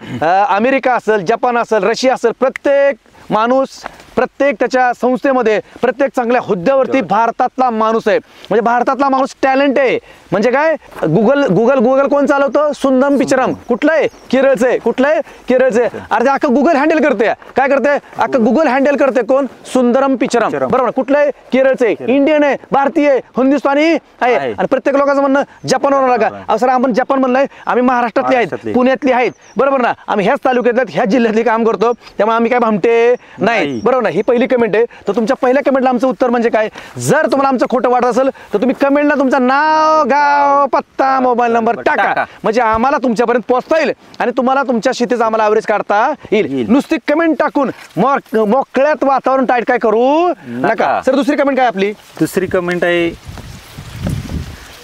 अमेरिका असेल, जपान असेल, रशिया असेल, प्रत्येक माणूस प्रत्येक त्याच्या संस्थेमध्ये प्रत्येक चांगल्या हुद्द्यावरती भारतातला माणूस आहे. म्हणजे भारतातला माणूस टॅलेंट आहे. म्हणजे काय, गुगल कोण चालवतं? सुंदरम पिचरम. कुठलं आहे? केरळचं आहे. कुठलं आहे? केरळचं आहे. अरे अख्खं गुगल हँडल करते. काय करते? अख्खं गुगल हँडल करते कोण? सुंदरम पिचरम. बरोबर. कुठलं आहे? केरळचं आहे. इंडियन आहे, भारतीय आहे, हिंदुस्थानी आहे. आणि प्रत्येक लोकांचं म्हणणं जपानवर आला का? सर आपण जपान म्हणलंय, आम्ही महाराष्ट्रातली आहेत, पुण्यातली आहेत, बरोबर ना? आम्ही ह्याच तालुक्यातल्या ह्याच जिल्ह्यातली काम करतो, त्यामुळे आम्ही काय भामटे नाही, बरोबर ना? ही पहिली कमेंट आहे. तर तुमच्या पहिल्या कमेंटला आमचं उत्तर म्हणजे काय? जर तुम्हाला आमचं खोटं वाटत असेल तर तुम्ही कमेंटला तुमचं नाव, गाव, पत्ता, मोबाईल नंबर टाका. म्हणजे आम्हाला तुमच्यापर्यंत पोहोचता येईल आणि तुम्हाला तुमच्या शेतीचा आम्हाला ॲव्हरेज काढता येईल. नुसती कमेंट टाकून मोकळ्यात वातावरण टाईट काय करू नका. सर दुसरी कमेंट काय आपली? दुसरी कमेंट आहे,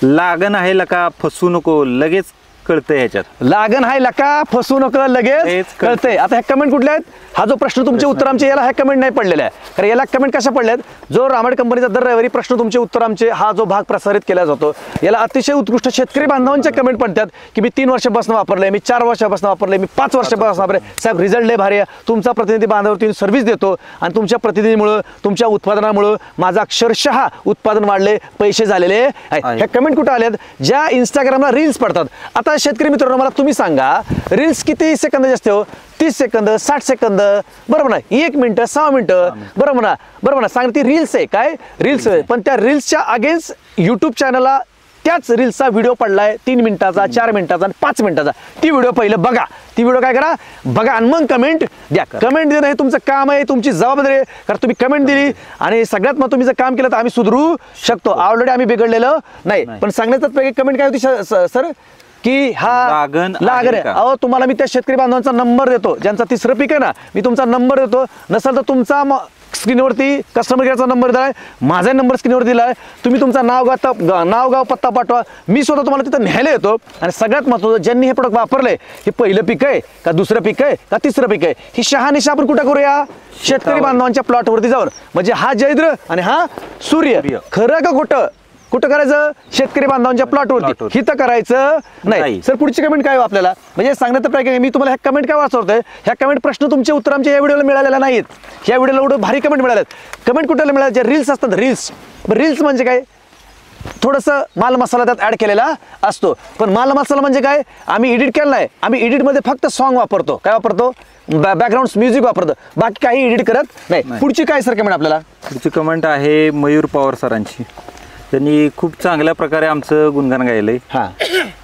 लागण आहे लका फसू नको, लगेच कळतंय ह्याच्यात. लागण आहे लका फसू नको, लगेच कळतंय. आता ह्या कमेंट कुठल्या आहेत? हा जो प्रश्न तुमचे उत्तर आमचे, याला ह्या कमेंट नाही पडलेला आहे. कारण याला कमेंट कशा पडल्यात? जो रामड कंपनीचा दर रविवारी प्रश्न तुमचे उत्तर आमचे हा जो भाग प्रसारित केला जातो, याला अतिशय उत्कृष्ट शेतकरी बांधवांच्या कमेंट पडतात की मी 3 वर्षापासून वापरलंय, मी 4 वर्षापासून वापरलंय, मी 5 वर्षापासून वापरले. साहेब रिझल्ट लय भारी आहे. तुमचा प्रतिनिधी बांधवावरती सर्व्हिस देतो आणि तुमच्या प्रतिनिधीमुळं, तुमच्या उत्पादनामुळं माझं अक्षरशः उत्पादन वाढले, पैसे झालेले आहेत. ह्या कमेंट कुठं आल्यात? ज्या इंस्टाग्रामला रील्स पडतात. आता शेतकरी मित्रांनो, मला तुम्ही सांगा, रील्स किती सेकंद जास्त हो? 30 सेकंद, 60 सेकंद, बरोबर ना? 1 मिनिट, 6 मिनिटं, बरोबर ना? बरोबर ना? सांग, ती रील्स आहे. काय रील्स आहे? पण त्या रील्सच्या अगेन्स्ट यूट्यूब चॅनलला त्याच रील्सचा व्हिडिओ पडलाय 3 मिनिटाचा, 4 मिनिटाचा आणि 5 मिनिटाचा. ती व्हिडिओ पहिलं बघा. ती व्हिडिओ काय करा? बघा आणि मग कमेंट द्या. कमेंट देणं हे तुमचं काम आहे, तुमची जबाबदारी आहे. कारण तुम्ही कमेंट दिली आणि सगळ्यात मग तुम्ही जर काम केलं तर आम्ही सुधरू शकतो. ऑलरेडी आम्ही बिघडलेलं नाही. पण सांगण्याचाच कमेंट काय होती सर? की हा लागण आहे. अहो तुम्हाला मी त्या शेतकरी बांधवांचा नंबर देतो, ज्यांचा 3रं पीक आहे ना, मी तुमचा नंबर देतो. नसेल तर तुमचा स्क्रीनवरती कस्टमर केअरचा नंबर दिलाय, माझा नंबर स्क्रीनवर दिलाय. तुम्ही तुमचा नाव गाव पत्ता पाठवा. मी स्वतः तुम्हाला तिथं न्यायला येतो. आणि सगळ्यात महत्त्वाचं, ज्यांनी हे प्रोडक्ट वापरले, हे पहिलं पीक आहे का, दुसरं पीक आहे का, 3रं पीक आहे, ही शहानिशा आपण कुठं करूया? शेतकरी बांधवांच्या प्लॉटवरती जाऊन. म्हणजे हा जैद्र आणि हा सूर्य. खरं का खोटं? कुठं करायचं? शेतकरी बांधवांच्या प्लॉटवरती. हिथं करायचं नाही. सर पुढची कमेंट काय आपल्याला? म्हणजे सांगण्याचा प्रयत्न, मी तुम्हाला ह्या कमेंट काय वाचवतोय? ह्या कमेंट प्रश्न तुमचे उत्तर आमच्या या व्हिडिओला मिळालेल्या नाहीत. ह्या व्हिडिओला एवढं भारी कमेंट मिळाल्यात. कमेंट कुठे मिळाल्या? ज्या रील्स असतात, रील्स. रील्स म्हणजे काय? थोडंसं माल मसाला त्यात ऍड केलेला असतो. पण माल मसाला म्हणजे काय? आम्ही एडिट केला नाही. आम्ही एडिटमध्ये फक्त सॉन्ग वापरतो. काय वापरतो? बॅकग्राऊंड म्युझिक वापरतो. बाकी काही एडिट करत नाही. पुढची काय सर कमेंट आपल्याला? पुढची कमेंट आहे मयूर पवार सरांची. त्यांनी खूप चांगल्या प्रकारे आमचं गुणगान गायलंय. हां,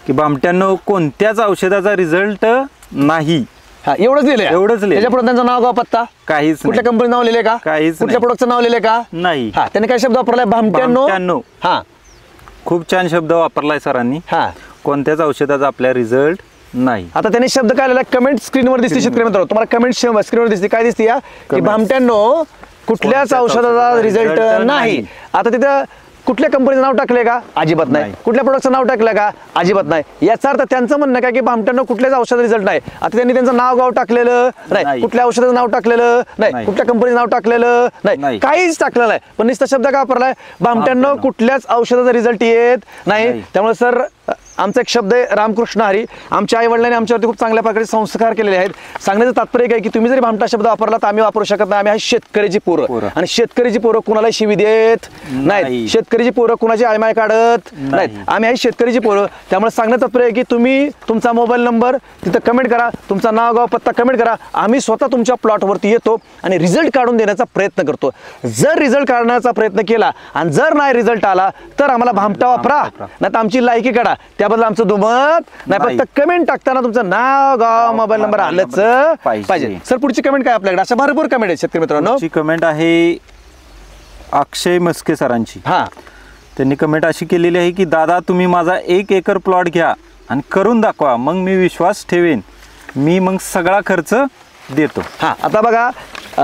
की बामट्यांनो, कोणत्याच औषधाचा रिझल्ट नाही हा एवढंच लिहिलंय एवढंच लिहिलंय. त्याच्या पुढे त्यांचं नाव गाव पत्ता काहीच नाही. कुठल्या कंपनी नाव लिहिले का काहीच कुठल्या नाही. प्रोडक्टचं नाव लिहिले का नाही. हा त्यांनी काय शब्द वापरलाय भामट्याण्णव भामट्याण्णव. हा खूप छान शब्द वापरलाय सरांनी. हा कोणत्याच औषधाचा आपल्या रिझल्ट नाही. आता त्यांनी शब्द काय लिहिला कमेंट स्क्रीनवर दिसते शेतकरी मित्रांनो तुम्हाला कमेंट स्क्रीनवर दिसते काय दिसते या की Comment. भामट्याण्णव कुठल्याच कोणत्याच औषधाचा औषधाचा रिझल्ट result नाही नाही. आता तिथं कुठल्या कंपनीचं नाव टाकलंय का अजिबात नाही नाही. कुठल्या प्रोडक्टचं नाव टाकलं का अजिबात नाही याचा अर्थ त्यांचं म्हणणं काय की भामट्याण्णव कुठल्याच औषध रिझल्ट नाही आता त्यांनी त्यांचं नाव गाव टाकलेलं नाही नाही. कुठल्या औषधाचं नाव टाकलेलं नाही नाही. कुठल्या कंपनीचं नाव टाकलेलं नाही नाही. काहीच टाकलेलं नाही पण नुसता शब्द काय वापरलाय भामट्याण्णव कुठल्याच औषधाचा रिझल्ट येत नाही नाही. त्यामुळे सर आमचा एक शब्द आहे रामकृष्ण हरी आमच्या आई वडिलांनी आमच्यावरती खूप चांगल्या प्रकारे संस्कार केलेले आहेत सांगण्याचं तात्पर्य काय की तुम्ही जरी भामटा शब्द वापरला तर आम्ही वापरू शकत नाही आम्ही आहे शेतकऱ्याची पोरं आणि शेतकऱ्याची पोरं कुणाला शिवी देत नाहीत नाही. शेतकऱ्याची पोरं कुणाची आयमाय काढत नाहीत आम्ही आहे शेतकऱ्याची पोरं त्यामुळे सांगण्याचं तात्पर्य आहे की तुम्ही तुमचा मोबाईल नंबर तिथं कमेंट करा तुमचा नाव गाव पत्ता कमेंट करा आम्ही स्वतः तुमच्या प्लॉटवरती येतो आणि रिझल्ट काढून देण्याचा प्रयत्न करतो जर रिझल्ट काढण्याचा प्रयत्न केला आणि जर नाही रिझल्ट आला तर आम्हाला भामटा वापरा नाही तर आमची लायकी काढा त्याबद्दल आमचं दुमत नाही फक्त कमेंट टाकताना तुमचं नाव गाव मोबाईल नंबर आलंच पाहिजे सर पुढची कमेंट काय आपल्याकडे अशा भरपूर कमेंट आहेत शेतकरी मित्रांनो कमेंट आहे अक्षय मस्के सरांची. हा त्यांनी कमेंट अशी केलेली आहे की दादा तुम्ही माझा 1 एकर प्लॉट घ्या आणि करून दाखवा मग मी विश्वास ठेवेन मी मग सगळा खर्च देतो. हा आता बघा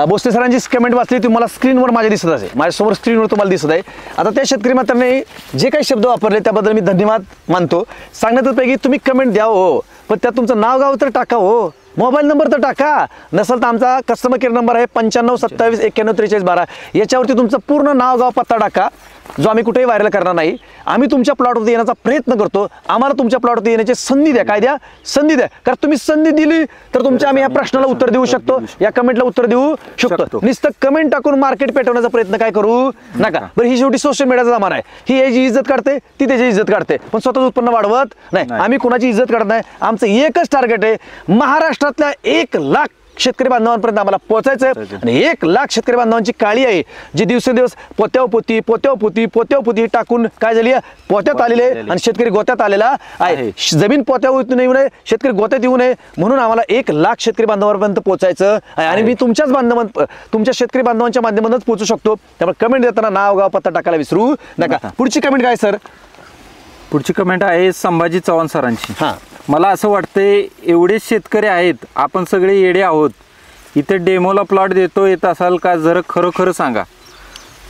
भोसले सरांची कमेंट वाचली तुम्हाला स्क्रीनवर माझ्या दिसत असेल माझ्यासमोर स्क्रीनवर तुम्हाला दिसत आहे आता त्या शेतकरी मित्रांनी जे काही शब्द वापरले त्याबद्दल मी धन्यवाद मानतो सांगण्यात पैकी तुम्ही कमेंट द्या हो पण त्यात तुमचं नाव गाव तर टाका हो मोबाईल नंबर तर टाका नसेल तर आमचा कस्टमर केअर नंबर आहे 9527914312 याच्यावरती तुमचं पूर्ण नाव गाव पत्ता टाका जो आम्ही कुठेही व्हायरल करणार नाही आम्ही तुमच्या प्लॉटवरती येण्याचा प्रयत्न करतो आम्हाला तुमच्या प्लॉटवरती येण्याची संधी द्या काय द्या संधी द्या कारण तुम्ही संधी दिली तर तुमच्या आम्ही या प्रश्नाला उत्तर देऊ शकतो या कमेंटला उत्तर देऊ शकतो नुसतं कमेंट टाकून मार्केट पेटवण्याचा प्रयत्न काय करू नका बरं ही शेवटी सोशल मीडियाचा जमाना आहे ही याची इज्जत काढते ती त्याची इज्जत काढते पण स्वतःच उत्पन्न वाढवत नाही आम्ही कोणाची इज्जत काढत नाही आमचं एकच टार्गेट आहे महाराष्ट्रातल्या 1 लाख शेतकरी बांधवांपर्यंत आम्हाला पोहोचायचं आहे आणि 1 लाख शेतकरी बांधवांची काळी आहे जी दिवसेंदिवस पोत्यावपोती टाकून काय झाली पोत्यात आलेले आणि शेतकरी गोत्यात आलेला आहे जमीन पोत्यावर येऊ नये शेतकरी गोत्यात येऊ नये म्हणून आम्हाला 1 लाख शेतकरी बांधवांपर्यंत पोहोचायचं आहे आणि मी तुमच्या शेतकरी बांधवांच्या माध्यमातूनच पोहोचू शकतो त्यामुळे कमेंट देताना नाव गाव पत्ता टाकायला विसरू नका पुढची कमेंट काय सर पुढची कमेंट आहे संभाजी चव्हाण सरांची. हां मला असं वाटतंय एवढे शेतकरी आहेत आपण सगळे येडे आहोत इथे डेमोला प्लॉट देतो येत असाल का जरा खरं सांगा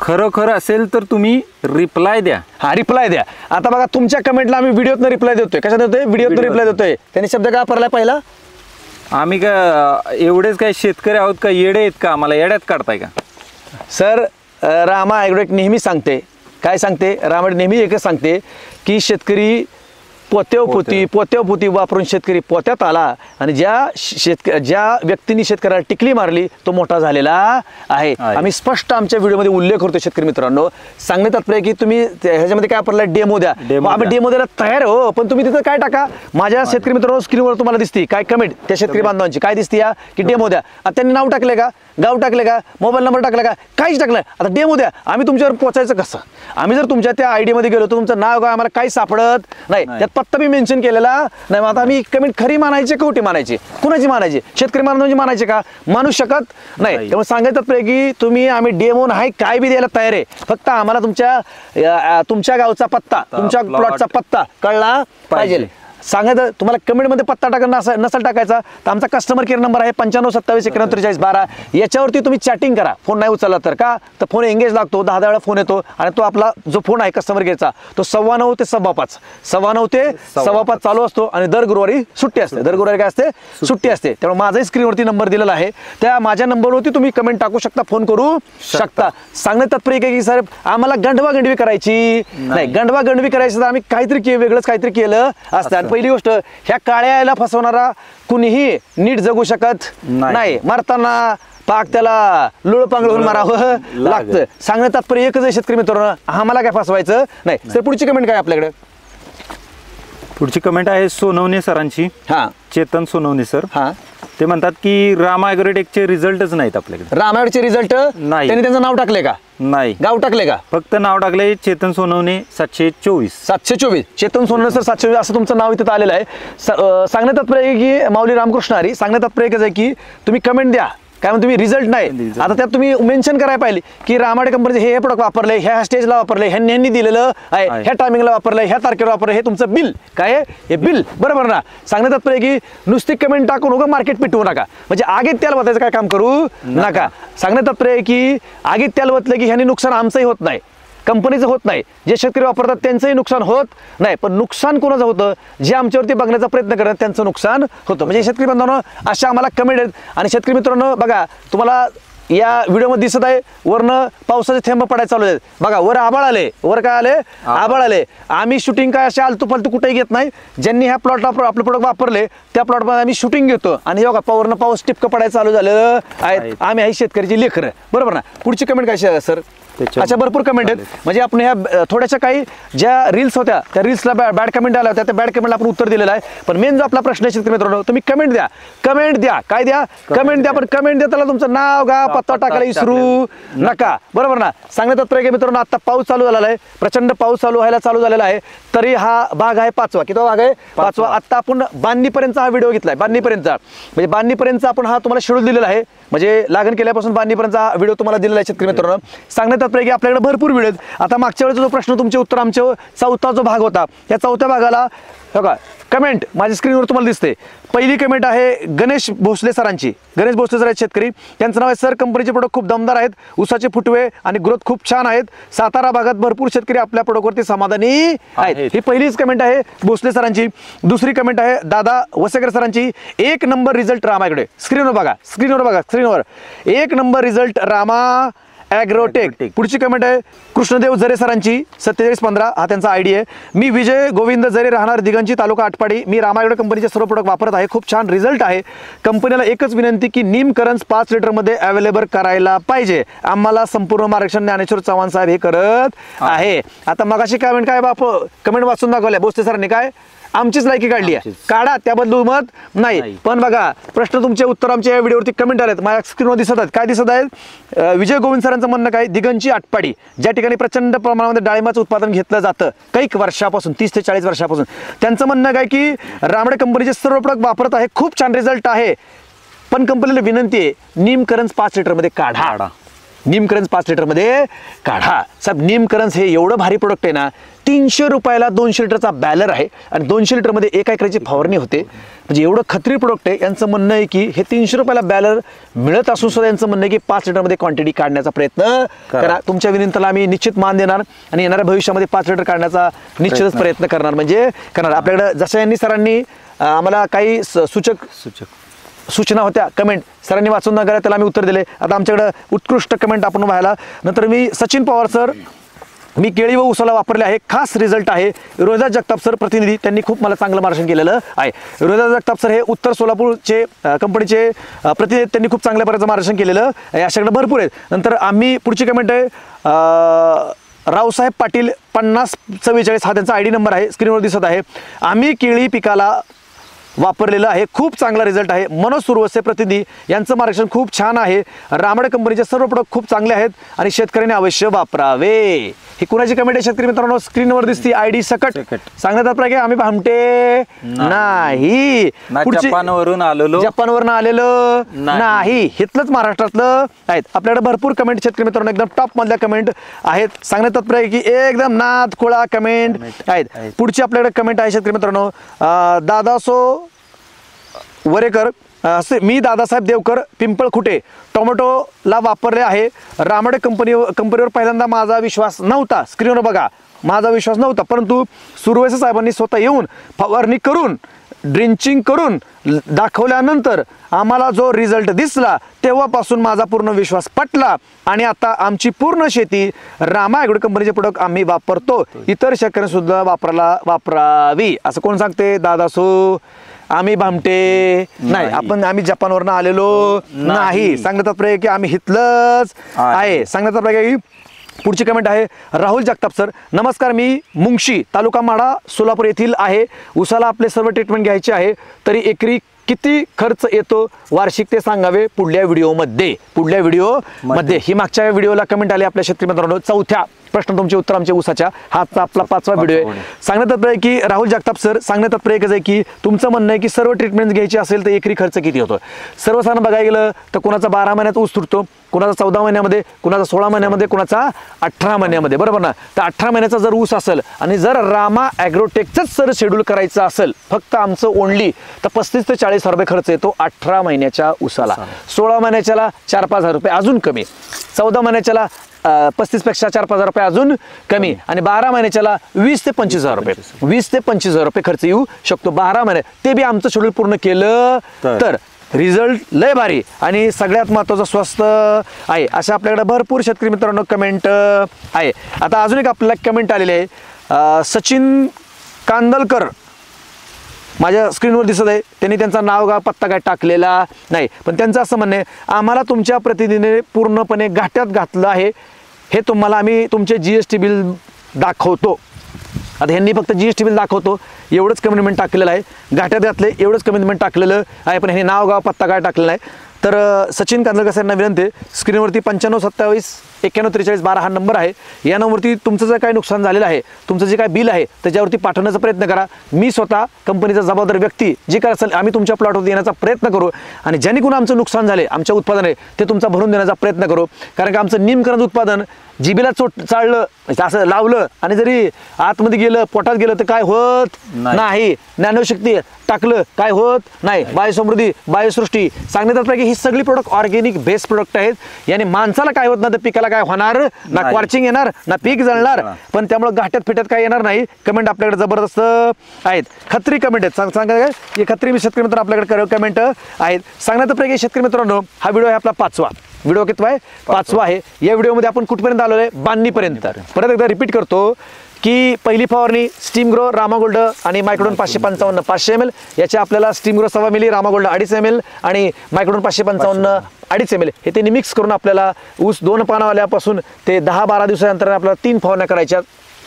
खरं असेल तर तुम्ही रिप्लाय द्या. हा रिप्लाय द्या आता बघा तुमच्या कमेंटला आम्ही व्हिडिओतनं रिप्लाय देतोय कशा देतोय व्हिडिओतनं रिप्लाय देतोय त्यांनी शब्द काय वापरलाय पहिला आम्ही का एवढेच काय शेतकरी आहोत का येडे आहेत का आम्हाला येड्यात काढताय का सर रामा ॲग्रोटेक नेहमी सांगते काय सांगते रामा नेहमी एकच सांगते की शेतकरी पोत्यावपोती वापरून शेतकरी पोत्यात आला आणि ज्या व्यक्तीने शेतकऱ्याला टिकली मारली तो मोठा झालेला आहे आम्ही स्पष्ट आमच्या व्हिडिओमध्ये उल्लेख करतो शेतकरी मित्रांनो सांगण्यात तात्पर्य की तुम्ही ह्याच्यामध्ये काय वापरलाय डेमो द्या आम्ही डेमो द्यायला तयार हो पण तुम्ही तिथं काय टाका माझ्या शेतकरी मित्रांनो स्क्रीनवर तुम्हाला दिसते काय कमेंट त्या शेतकरी बांधवांची काय दिसते या की डेमो द्या आता त्यांनी नाव टाकले का गाव टाकले का मोबाईल नंबर टाकला का काहीच टाकलं आता डेमो द्या आम्ही तुमच्यावर पोहोचायचं कसं आम्ही जर तुमच्या त्या आयडी मध्ये गेलो तर तुमचं नाव गाव आम्हाला काही सापडत नाही त्यात पत्ता मी मेन्शन केलेला नाही आता आम्ही कमेंट खरी मानायची खोटी मानायची कुणाची मानायची शेतकरी बांधवांची मानायची का मानू शकत नाही त्यामुळे सांगायचं की तुम्ही आम्ही डेमो नाही काय बी द्यायला तयार आहे फक्त आम्हाला तुमच्या गावचा पत्ता तुमच्या प्लॉटचा पत्ता कळला पाहिजे सांगायचं तुम्हाला कमेंटमध्ये पत्ता टाकणं नसेल टाकायचा तर आमचा कस्टमर केअर नंबर आहे 9527914312 याच्यावरती तुम्ही चॅटिंग करा फोन नाही उचलला तर का तर फोन एंगेज लागतो 10 वेळा फोन येतो आणि तो आपला जो फोन आहे कस्टमर केअरचा तो 9:15 ते 5:15 ते 5:15 चालू असतो आणि दर गुरुवारी सुट्टी असते दर गुरुवारी काय असते सुट्टी असते त्यामुळे माझाही स्क्रीनवरती नंबर दिलेला आहे त्या माझ्या नंबरवरती तुम्ही कमेंट टाकू शकता फोन करू शकता सांगण्यात तात्पर्य काय की साहेब आम्हाला गंडवागंडवी करायची नाही गंडवागंडवी करायची तर आम्ही काहीतरी वेगळंच काहीतरी केलं असतं पहिली गोष्ट ह्या काळ्याला फसवणारा कुणीही नीट जगू शकत नाही मारताना पाक त्याला लुळ पांगळून मारावं लागतं सांगण्यात तात्पर्य एकच आहे शेतकरी मित्रांनो आम्हाला काय फसवायचं नाही सर पुढची कमेंट काय आपल्याकडे पुढची कमेंट आहे सोनवणे सरांची हा चेतन सोनवणे सर हा ते म्हणतात की राम ॲग्रोटेकचे रिझल्टच नाहीत आपल्याकडे. रामायणचे रिझल्ट नाही. त्यांनी त्यांचं नाव टाकले का, नाही, गाव टाकले का? फक्त नाव टाकले चेतन सोनवणे 724. 724 चेतन सोनवणे सर 724 असं तुमचं नाव इथं आलेलं आहे. सांगण्यात तात्पर्य आहे की माऊली रामकृष्ण हरी सांगण्यात तात्पर्य एकच आहे की तुम्ही कमेंट द्या, काय म्हणून तुम्ही रिझल्ट नाही. आता त्यात तुम्ही मेन्शन करायला पाहिजे की रामाडे कंपनीचे हे प्रोडक्ट वापरले, ह्या स्टेजला वापरले, ह्यांनी दिलेलं आहे, ह्या टायमिंगला वापरलं, ह्या तारखेला वापरलं, हे तुमचं बिल काय आहे, हे बिल बरोबर ना. सांगण्यात तात्पर्य की नुसती कमेंट टाकून उगा मार्केट पिटवू नका, म्हणजे आगीत त्याला वतायचं काय काम करू नका. सांगण्यात तात्पर्य आहे की आगीत त्याला वतलं की ह्यांनी नुकसान आमचंही होत नाही, कंपनीचं होत नाही, जे शेतकरी वापरतात त्यांचंही नुकसान होत नाही, पण नुकसान कोणाचं होतं, जे आमच्यावरती बघण्याचा प्रयत्न करतात त्यांचं नुकसान होतं. म्हणजे शेतकरी बांधवांनो अशा आम्हाला कमेंट आहेत. आणि शेतकरी मित्रांनो बघा, तुम्हाला या व्हिडिओमध्ये दिसत आहे वरनं पावसाचे थेंब पडायला चालू आहेत. बघा वर आभाळ आले, वर काय आले, आभाळ आले. आम्ही शूटिंग काय असे आलतू फालतू कुठेही घेत नाही. ज्यांनी ह्या प्लॉटला आपलं प्रोडक्ट वापरले त्या प्लॉटमध्ये आम्ही शूटिंग घेतो. आणि हे बघा वरनं पाऊस टिपकं पडायला चालू झालं आहे. आम्ही आहे शेतकऱ्याची लेकरं, बरोबर ना. पुढची कमेंट काय सर? अच्छा भरपूर कमेंट आहेत. म्हणजे आपण ह्या थोड्याशा काही ज्या रील्स होत्या त्या रील्सला बॅड कमेंट आल्या होत्या, त्या बॅड कमेंटला आपण उत्तर दिलेलं आहे. पण मेन जो आपला प्रश्न आहे शेतकरी मित्रांनो, तुम्ही कमेंट द्या, कमेंट द्या, काय द्या, कमेंट द्या. पण कमेंट देताना तुमचं नाव गाव पत्ता टाकायला विसरू नका, बरोबर ना. सांगण्यात तात्पर्य मित्रांनो आता पाऊस चालू झालेला आहे, प्रचंड पाऊस चालू झालेला आहे. तरी हा भाग आहे 5वा. किती भाग आहे? 5वा. आता आपण बांधणीपर्यंतचा हा व्हिडिओ घेतलाय, बांधणीपर्यंतचा. म्हणजे बांधणीपर्यंतचा आपण हा तुम्हाला शेड्यूल दिलेला आहे, म्हणजे लागण केल्यापासून बांधणीपर्यंतचा व्हिडिओ तुम्हाला दिलेला आहे शेतकरी मित्रांनो. सांगण्यात तात्पर्य की आपल्याकडे भरपूर व्हिडिओ आहेत. आता मागच्या वेळेचा जो प्रश्न तुमचे उत्तर आमचे 4था जो भाग होता, या 4थ्या भागाला बघा कमेंट माझ्या स्क्रीनवर तुम्हाला दिसते. पहिली कमेंट आहे गणेश भोसले सरांची. गणेश भोसले सर आहेत शेतकरी, त्यांचं नाव आहे सर कंपनीचे प्रोडक्ट खूप दमदार आहेत, ऊसाचे फुटवे आणि ग्रोथ खूप छान आहेत. सातारा भागात भरपूर शेतकरी आपल्या प्रोडक्टवरती समाधानी आहेत. ही पहिलीच कमेंट आहे भोसले सरांची. दुसरी कमेंट आहे दादा वसेकर सरांची. 1 नंबर रिझल्ट रामाकडे. स्क्रीनवर बघा, स्क्रीनवर 1 नंबर रिझल्ट रामा ॲग्रोटेक. पुढची कमेंट आहे कृष्णदेव जरे सरांची 4715, हा त्यांचा आयडी आहे. मी विजय गोविंद जरे, राहणार दिगंजी, तालुका आटपाडी. मी रामायण कंपनीचे सर्व प्रोडक्ट वापरत आहे, खूप छान रिझल्ट आहे. कंपनीला एकच विनंती की नीम करन्स 5 लिटरमध्ये अवेलेबल करायला पाहिजे. आम्हाला संपूर्ण मार्गदर्शन ज्ञानेश्वर चव्हाण साहेब हे करत आहे. आता मगाशी कमेंट काय बाप कमेंट वाचून दाखवल्या भोसले सरांनी, काय आमचीच लायकी काढली आहे, काढा त्याबद्दल मत नाही. पण बघा प्रश्न तुमचे उत्तर आमच्या या व्हिडिओवरती कमेंट आलेत, माझ्या स्क्रीनवर दिसत आहेत. काय दिसत आहेत? विजय गोविंद सरांचं म्हणणं काय, दिगंची आटपाडी ज्या ठिकाणी प्रचंड प्रमाणामध्ये डाळिंबाचं उत्पादन घेतलं जातं काही वर्षापासून, 30 ते 40 वर्षापासून, त्यांचं म्हणणं काय की रामडे कंपनीचे सर्व प्रोडक्ट वापरत आहे, खूप छान रिझल्ट आहे. पण कंपनीला विनंती आहे नीम करन्स 5 लिटरमध्ये काढा. नीम करन्स 5 लिटरमध्ये काढा. साहेब नीम करन्स हे एवढं भारी प्रोडक्ट आहे ना, 300 रुपयाला 200 लिटरचा बॅलर आहे आणि 200 लिटरमध्ये 1 एकराची फवारणी होते. म्हणजे एवढं खत्री प्रोडक्ट आहे. यांचं म्हणणं आहे की हे 300 रुपयाला बॅलर मिळत असून सुद्धा यांचं म्हणणं आहे की 5 लिटरमध्ये क्वांटिटी काढण्याचा प्रयत्न करा. तुमच्या विनंतीला आम्ही निश्चित मान देणार आणि येणाऱ्या भविष्यामध्ये 5 लिटर काढण्याचा निश्चितच प्रयत्न करणार, म्हणजे करणार. आपल्याकडे जसं यांनी सरांनी आम्हाला काही सूचना होत्या, कमेंट सरांनी वाचून न करा, त्याला आम्ही उत्तर दिले. आता आमच्याकडे उत्कृष्ट कमेंट आपण व्हायला. नंतर मी सचिन पवार सर, मी केळी व उसाला वापरले आहे, खास रिझल्ट आहे. रोहिदास जगताप सर प्रतिनिधी, त्यांनी खूप मला चांगलं मार्गदर्शन केलेलं आहे. रोहिदास जगताप सर हे उत्तर सोलापूरचे कंपनीचे प्रतिनिधी, त्यांनी खूप चांगल्या प्रकारचं मार्गदर्शन केलेलं आहे. अशाकडे भरपूर आहेत. नंतर आम्ही पुढची कमेंट आहे रावसाहेब पाटील 5044, हा त्यांचा आयडी नंबर आहे, स्क्रीनवर दिसत आहे. आम्ही केळी पिकाला वापरलेलं आहे, खूप चांगला रिझल्ट आहे. मनोज सुरवसे प्रतिनिधी, यांचं मार्गदर्शन खूप छान आहे. रामडे कंपनीचे सर्व प्रोडक्ट खूप चांगले आहेत आणि शेतकऱ्यांनी अवश्य वापरावे. ही कुणाची कमेंट आहे शेतकरी मित्रांनो? स्क्रीनवर दिसती आयडी सकट. सांगण्यात तात्पर्य आम्ही भामटे नाही, जपानवरून आलेलो नाही, इथलंच महाराष्ट्रातलं आहेत. आपल्याकडे भरपूर कमेंट शेतकरी मित्रांनो एकदम टॉप मधल्या कमेंट आहेत. सांगण्यात तात्पर्य की एकदम नाद खोळा कमेंट आहेत. पुढची आपल्याकडे कमेंट आहे शेतकरी मित्रांनो दादासो वरेकर, मी दादासाहेब देवकर पिंपळखुटे, टोमॅटोला वापरले आहे. रामडे कंपनीवर पहिल्यांदा माझा विश्वास नव्हता. स्क्रीनवर बघा, माझा विश्वास नव्हता, परंतु सुरवसे साहेबांनी स्वतः येऊन फवारणी करून ड्रिंचिंग करून दाखवल्यानंतर आम्हाला जो रिझल्ट दिसला तेव्हापासून माझा पूर्ण विश्वास पटला आणि आता आमची पूर्ण शेती रामा ॲग्रो कंपनीचे प्रोडक्ट आम्ही वापरतो. इतर शेतकऱ्यांनी सुद्धा वापरावी असं कोण सांगते? दादासो आम्ही भामटे नाही, आम्ही जपानवरनं आलेलो नाही. सांगण्यात तात्पर्य की आम्ही इथलंच आहे. सांगण्यात तात्पर्य की पुढची कमेंट आहे राहुल जगताप सर, नमस्कार, मी मुंगशी तालुका माढा सोलापूर येथील आहे. उसाला आपले सर्व ट्रीटमेंट घ्यायचे आहे, तरी एकरी किती खर्च येतो वार्षिक ते सांगावे पुढल्या व्हिडिओमध्ये ही मागच्या व्हिडिओला कमेंट आली आपल्या शेतकरी मित्रांनो. चौथ्या प्रश्न तुमचे उत्तर आमचे ऊसाच्या, हा आपला 5वा व्हिडिओ आहे. सांगण्यात तात्पर्य आहे की राहुल जगताप सर, सांगण्यात तात्पर्य एकच आहे की तुमचं म्हणणं आहे की सर्व ट्रीटमेंट घ्यायची असेल तर एकरी खर्च किती होतो. सर्वसाधारण बघायला गेलं तर कुणाचा 12 महिन्यात ऊस तुटतो, कुणाचा 14 महिन्यामध्ये, कुणाचा 16 महिन्यामध्ये, कुणाचा 18 महिन्यामध्ये, बरोबर ना. तर 18 महिन्याचा जर ऊस असेल आणि जर रामा ॲग्रोटेकचंच सर शेड्यूल करायचं असेल फक्त आमचं ओनली, तर 35 ते 40 हजार रुपये खर्च येतो 18 महिन्याच्या ऊसाला. 16 महिन्याच्याला 4-5 हजार रुपये अजून कमी, 14 महिन्याच्याला 35 पेक्षा 4-5 हजार रुपये अजून कमी, आणि 12 महिन्याच्याला 20 ते 25 हजार रुपये, 20 ते 25 हजार रुपये खर्च येऊ शकतो 12 महिने. ते बी आमचं शेड्यूल पूर्ण केलं तर रिझल्ट लय भारी आणि सगळ्यात महत्त्वाचं स्वस्त आहे. अशा आपल्याकडे भरपूर शेतकरी मित्रांनो कमेंट आहे. आता अजून एक आपल्याला कमेंट आलेली आहे, सचिन कांदलकर माझ्या स्क्रीनवर दिसत आहे. त्यांनी त्यांचा नाव गाव पत्ता काय टाकलेला नाही, पण त्यांचं असं म्हणणं आहे, आम्हाला तुमच्या प्रतिनिधीने पूर्णपणे घाट्यात घातलं आहे. हे तुम्हाला आम्ही तुमचे GST बिल दाखवतो. आता ह्यांनी फक्त GST बिल दाखवतो एवढंच कमिटमेंट टाकलेलं आहे, घाट्यात घातले एवढंच कमिटमेंट टाकलेलं आहे, पण ह्यांनी नाव गाव पत्ता काय टाकलेला नाही. तर सचिन कांदलकर साहेबांना विनंती, स्क्रीनवरती 9527914312 हा नंबर आहे. या नंबरवरती तुमचं जर काही नुकसान झालेलं आहे, तुमचं जे काय बिल आहे त्याच्यावरती पाठवण्याचा प्रयत्न करा. मी स्वतः कंपनीचा जबाबदार व्यक्ती जी काय असेल आम्ही तुमच्या प्लॉटवरती येण्याचा प्रयत्न करू आणि ज्यांनी कोण आमचं नुकसान झाले आमच्या उत्पादने ते तुमचा भरून देण्याचा प्रयत्न करू. कारण की आमचं निमकरण उत्पादन जिबीला चाळलं असं लावलं आणि जरी आतमध्ये गेलं पोटात गेलं तर काय होत नाही. ज्ञानशक्ती टाकलं काय होत नाही. बायोसमृद्धी, बायोसृष्टी सांगण्यात ही सगळी प्रोडक्ट ऑर्गॅनिक बेस्ट प्रोडक्ट आहेत. याने माणसाला काय होत ना तर पिकाला काय होणार ना, क्वार्चिंग येणार ना, पीक जळणार, पण त्यामुळे घाट्यात फिट्यात काय येणार नाही. कमेंट आपल्याकडे जबरदस्त आहेत, खत्री कमेंट आहेत. सांगा हे खत्री शेतकरी मित्र आपल्याकडे कमेंट आहेत. सांगण्यात शेतकरी मित्रांनो हा व्हिडिओ आहे आपला 5वा व्हिडिओ. कितवा आहे? 5वा आहे. या व्हिडिओमध्ये आपण कुठपर्यंत आलो आहे? बांधणीपर्यंत. परत एकदा रिपीट करतो की पहिली फवारणी स्टीम ग्रो रामागोल्ड आणि मायक्रोडोन 555 500 ml. याच्या आपल्याला स्टीम ग्रो 1.25 मिली, रामागोल्ड 2.5 ml आणि मायक्रोडोन 555 2.5 ml हे त्यांनी मिक्स करून आपल्याला ऊस 2 पानावाल्यापासून ते 10-12 दिवसानंतर आपल्याला 3 फवारण्या करायच्या.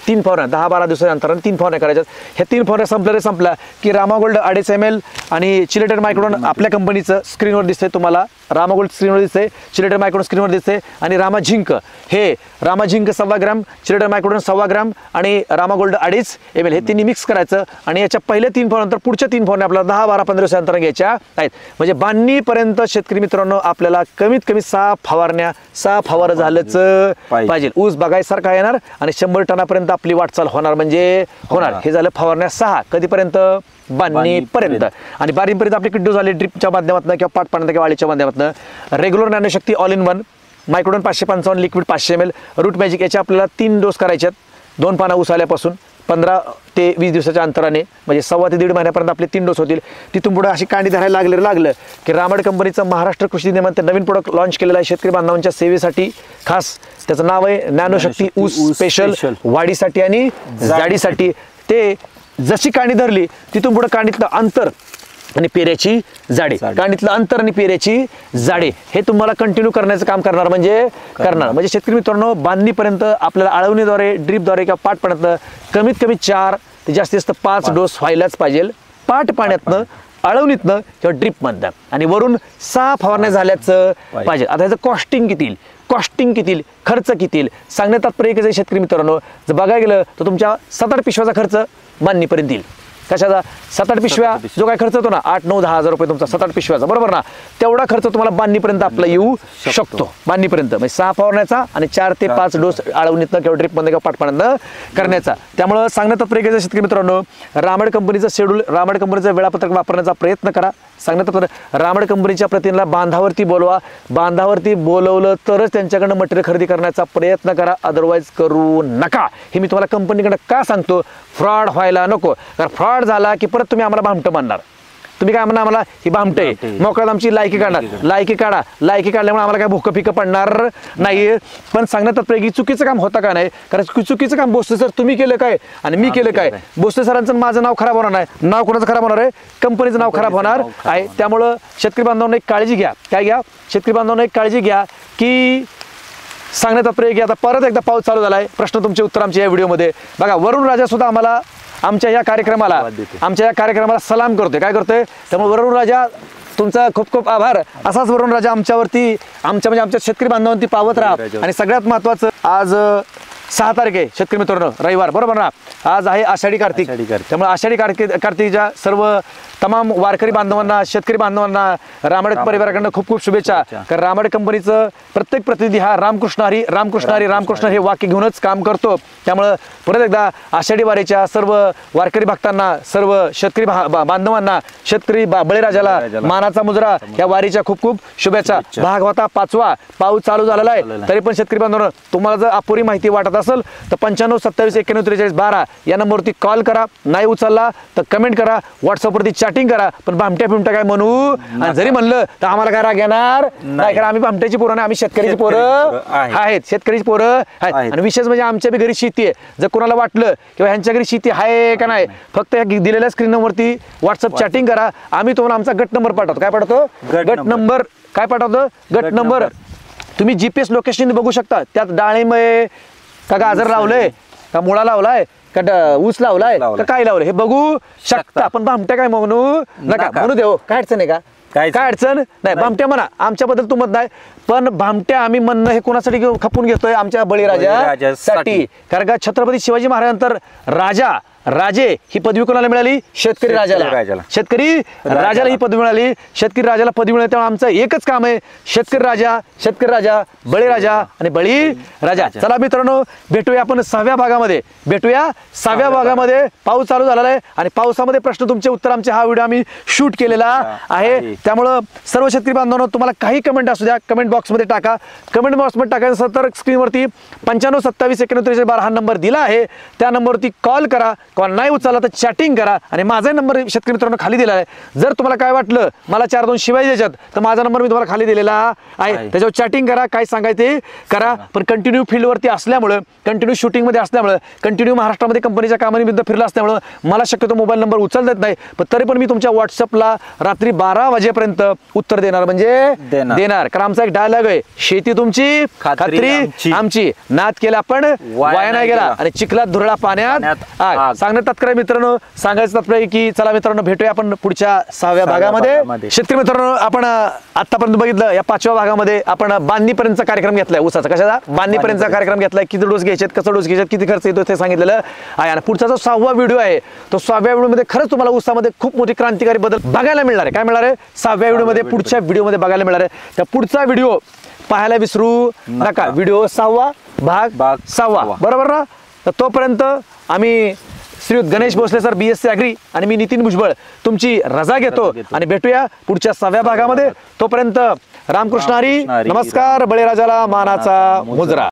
3 फवारण्या 10-12 दिवसानंतर 3 फवारण्या करायच्यात. ह्या 3 फवारण्या संपल्या की रामागोल्ड 2.5 ml आणि चिलेटेड मायक्रोडोन आपल्या कंपनीचं स्क्रीनवर दिसतंय तुम्हाला. रामागोल्ड स्क्रीनवर दिसतंय, चिलेटेड मायक्रोडोन स्क्रीनवर दिसतंय आणि रामा झिंक, हे Rama zinc 1.25 gram, chelated Microdon 1.25 gram आणि रामागोल्ड 2.5 ml हे तिन्ही मिक्स करायचं. आणि याच्या पहिल्या 3 फवारण्यानंतर पुढच्या 3 फवारण्या आपल्याला 10-12-15 दिवसानंतर घ्यायच्या आहेत. म्हणजे बांधणीपर्यंत शेतकरी मित्रांनो आपल्याला कमीत कमी 6 फवार झालंच पाहिजे. ऊस बघायसारखा येणार आणि 100 टनापर्यंत आपली वाटचाल होणार म्हणजे होणार. हे झालं फवारण्या 6. कधीपर्यंत? बांधणीपर्यंत. आणि बारीपर्यंत आपली किड्डू झाली ड्रिपच्या माध्यमातून किंवा पाटपाण्यात किंवा वाळीच्या माध्यमातून. रेग्युलर ज्ञानशक्ती all in one, Microdon 555 liquid 500 ml, Root Magic याचे आपल्याला 3 डोस करायच्यात. 2 पाना ऊस आल्यापासून 15 ते 20 दिवसाच्या अंतराने, म्हणजे 1.25 ते 1.5 महिन्यापर्यंत आपले 3 डोस होतील. तिथून पुढे अशी कांडी धरायला लागलं की रामड कंपनीचं महाराष्ट्र कृषी नियमन नवीन प्रोडक्ट लॉन्च केलेलं आहे शेतकरी बांधवांच्या सेवेसाठी खास. त्याचं नाव आहे ज्ञानशक्ती ऊस स्पेशल, वाढीसाठी आणि जाडीसाठी. ते जशी कांडी धरली तिथून पुढे कांडीतलं अंतर आणि पेऱ्याची जाडी, कांडीतलं अंतर आणि पेऱ्याची जाडी हे तुम्हाला कंटिन्यू करण्याचं काम करणार म्हणजे शेतकरी मित्रांनो बांधणीपर्यंत आपल्याला आळवणीद्वारे, ड्रीपद्वारे किंवा पाट पाण्यातनं कमीत कमी 4 ते जास्तीत जास्त 5 डोस व्हायलाच पाहिजे. पाट पाण्यातनं, आळवणीतनं किंवा ड्रीपमधनं, आणि वरून 6 फवारण्या झाल्याचं पाहिजे. आता ह्याचं कॉस्टिंग किती, खर्च किती सांगण्यात तात्पर्य एकच आहे शेतकरी मित्रांनो. जर बघायला गेलं तर तुमच्या 7-8 पिशव्याचा खर्च बांधणीपर्यंत येईल. कशाचा? 7-8 पिशव्या जो काय खर्च होतो ना, 8-9-10 हजार रुपये तुमचा 7-8 पिशव्याचा, बरोबर ना. तेवढा खर्च तुम्हाला बांधणीपर्यंत आपला येऊ शकतो. बांधणीपर्यंत म्हणजे 6 फवारण्याचा आणि 4 ते 5 डोस आळवणीतनं किंवा ड्रिपमध्ये किंवा पाटपाण्यातनं करण्याचा. त्यामुळे सांगण्यात तात्पर्य शेतकरी मित्रांनो रामड कंपनीचं शेड्यूल, रामड कंपनीचं वेळापत्रक वापरण्याचा प्रयत्न करा. सांगण्यात तात्पर्य रामड कंपनीच्या प्रतिनिधीला बांधावरती बोलवा. बांधावरती बोलवलं तरच त्यांच्याकडनं मटेरियल खरेदी करण्याचा प्रयत्न करा, अदरवाईज करू नका. हे मी तुम्हाला कंपनीकडनं का सांगतो? फ्रॉड व्हायला नको. कारण फ्रॉड झाला की परत तुम्ही आम्हाला भामटं मानणार. तुम्ही काय म्हणणार? आम्हाला ही भामटं आहे, मोकळ्यात आमची लायकी काढणार. लायकी काढल्यामुळे आम्हाला काय भुकं फिकं पडणार नाही. पण सांगण्यात तात्पर्य की चुकीचं काम होतं का नाही? कारण चुकीचं काम बोसते सर तुम्ही केलं काय आणि मी केलं काय? बोसते सरांचं माझं नाव खराब होणार नाही. नाव कोणाचं खराब होणार आहे? कंपनीचं नाव खराब होणार आहे. त्यामुळं शेतकरी बांधवांना एक काळजी घ्या. काय घ्या? शेतकरी बांधवांना एक काळजी घ्या की सांगण्यात तात्पर्य की आता परत एकदा पाऊस चालू झाला आहे. प्रश्न तुमचे उत्तर आमच्या या व्हिडिओमध्ये बघा. वरुण राजा सुद्धा आम्हाला आमच्या या कार्यक्रमाला सलाम करतोय. काय करतोय? त्यामुळे वरुण राजा तुमचा खूप खूप आभार. असाच वरुण राजा आमच्यावरती आमच्या शेतकरी बांधवांवरती पावत राहा. आणि सगळ्यात महत्वाचं आज 6 तारीख आहे शेतकरी मित्रांनो, रविवार, बरोबर ना? आज आहे आषाढी कार्तिक. त्यामुळे आषाढी कार्तिकच्या सर्व तमाम वारकरी बांधवांना, शेतकरी बांधवांना रामाडे परिवाराकडनं खूप खूप शुभेच्छा. कारण रामाडे कंपनीचं प्रत्येक प्रतिनिधी हा रामकृष्ण हरी रामकृष्ण हरी रामकृष्ण हे वाक्य घेऊनच काम करतो. त्यामुळं परत एकदा आषाढी वारीच्या सर्व वारकरी भक्तांना, सर्व शेतकरी बांधवांना, शेतकरी बळीराजाला मानाचा मुजरा या वारीच्या खूप खूप शुभेच्छा. भाग होता 5वा, पाऊस चालू झालेला आहे. तरी पण शेतकरी बांधवांनो, तुम्हाला जर अपुरी माहिती वाटत असेल तर 95 27 91 43 12 या नंबरवरती कॉल करा. नाही उचलला तर कमेंट करा, व्हॉट्सअपवरती चॅटिंग करा. पण भामट्या फिमट्या काय म्हणू, आणि जरी म्हणलं तर आम्हाला काय राग येणार नाही. कारण आम्ही भामट्याची पोरं नाही, आम्ही शेतकऱ्याची पोरं आहेत, शेतकऱ्याची पोरं आहेत. आणि विशेष म्हणजे आमच्या बी घरी शेती आहे. जर कोणाला वाटलं किंवा ह्यांच्या घरी शेती आहे का नाही, फक्त या दिलेल्या स्क्रीनवरती व्हॉट्सअप चॅटिंग करा. आम्ही तुम्हाला आमचा गट नंबर पाठवतो. काय पाठवतो? गट नंबर. काय पाठवतो? गट नंबर. तुम्ही GPS लोकेशन बघू शकता. त्यात डाळिंब आहे का, गाजर लावलंय का, मुळा लावलाय का, ऊस लावलाय का, काय लावलंय हे बघू शकता. पण भामट्या काय म्हणू नका. म्हणू देऊ, काय अडचण आहे का? काय अडचण नाही. भामट्या म्हणा, आमच्याबद्दल तू म्हणत नाही. पण भामट्या आम्ही म्हणणं हे कोणासाठी खपून घेतोय? आमच्या बळीराजासाठी. कारण का छत्रपती शिवाजी महाराजांतर राजे ही पदवी कोणाला मिळाली? शेतकरी राजाला. शेतकरी राजाला ही पदवी मिळाली. शेतकरी राजाला पदवी मिळाली. तेव्हा आमचं एकच काम आहे, शेतकरी राजा बळीराजा आणि बळीराजा. चला मित्रांनो, भेटूया आपण 6व्या भागामध्ये. पाऊस चालू झालेला आहे आणि पावसामध्ये प्रश्न तुमचे उत्तर आमचे हा व्हिडिओ आम्ही शूट केलेला आहे. त्यामुळं सर्व शेतकरी बांधवांनो, तुम्हाला काही कमेंट असू द्या, कमेंट बॉक्समध्ये टाका. कमेंट बॉक्समध्ये टाकायचं असेल तर स्क्रीनवरती 95 27 91 43 12 हा नंबर दिला आहे. त्या नंबरवरती कॉल करा. कॉल नाही उचलला तर चॅटिंग करा. आणि माझा नंबर शेतकरी मित्रांनो खाली दिला आहे. जर तुम्हाला काय वाटलं मला 4-2 शिवाय द्यायच्यात तर माझा नंबर मी तुम्हाला खाली दिलेला आहे. त्याच्यावर चॅटिंग करा, काय सांगायचे करा. पण कंटिन्यू फील्डवरती असल्यामुळं, कंटिन्यू शूटिंगमध्ये असल्यामुळं, कंटिन्यू महाराष्ट्रामध्ये कंपनीच्या कामानिमित्त फिरला असल्यामुळं मला शक्यतो मोबाईल नंबर उचलता येत नाही. पण तरी पण मी तुमच्या व्हॉट्सअपला रात्री 12 वाजेपर्यंत उत्तर देणार, म्हणजे देणार. कारण आमचा एक डायलॉग आहे, शेती तुमची खात्री आमची. नाद केला पण वाया नाही गेला आणि चिखलात धुरळा पाण्यात. सांगण्यात तात्पर्य मित्रांनो, सांगायचं तात्पर्य की चला मित्रांनो, भेटूया आपण पुढच्या 6व्या भागामध्ये. शेतकरी मित्रांनो, आपण आतापर्यंत बघितलं या 5व्या भागामध्ये आपण बांधणीपर्यंतचा कार्यक्रम घेतलाय. ऊसाचा कशाचा? बांधणीपर्यंतचा कार्यक्रम घेतलाय. किती डोस घ्यायचे, कसं डोस घ्यायचे, किती खर्च येतो ते सांगितलेलं आहे. आणि पुढचा जो 6वा व्हिडिओ आहे तो 6व्या व्हिडिओमध्ये खरंच तुम्हाला ऊसामध्ये खूप मोठी क्रांतिकारी बदल बघायला मिळणार आहे. काय मिळणार आहे? 6व्या व्हिडिओमध्ये, पुढच्या व्हिडिओमध्ये बघायला मिळणार आहे. त्या पुढचा व्हिडिओ पाहायला विसरू नका. व्हिडिओ 6वा भाग 6वा, बरोबर ना? तर तोपर्यंत आम्ही श्रीयुत Ganesh Bhosale sir, BSc agri, आणि मी नितीन भुजबळ तुमची रजा घेतो आणि भेटूया पुढच्या 6व्या भागामध्ये. तोपर्यंत रामकृष्ण हरी. नमस्कार. बळीराजाला मानाचा मुजरा.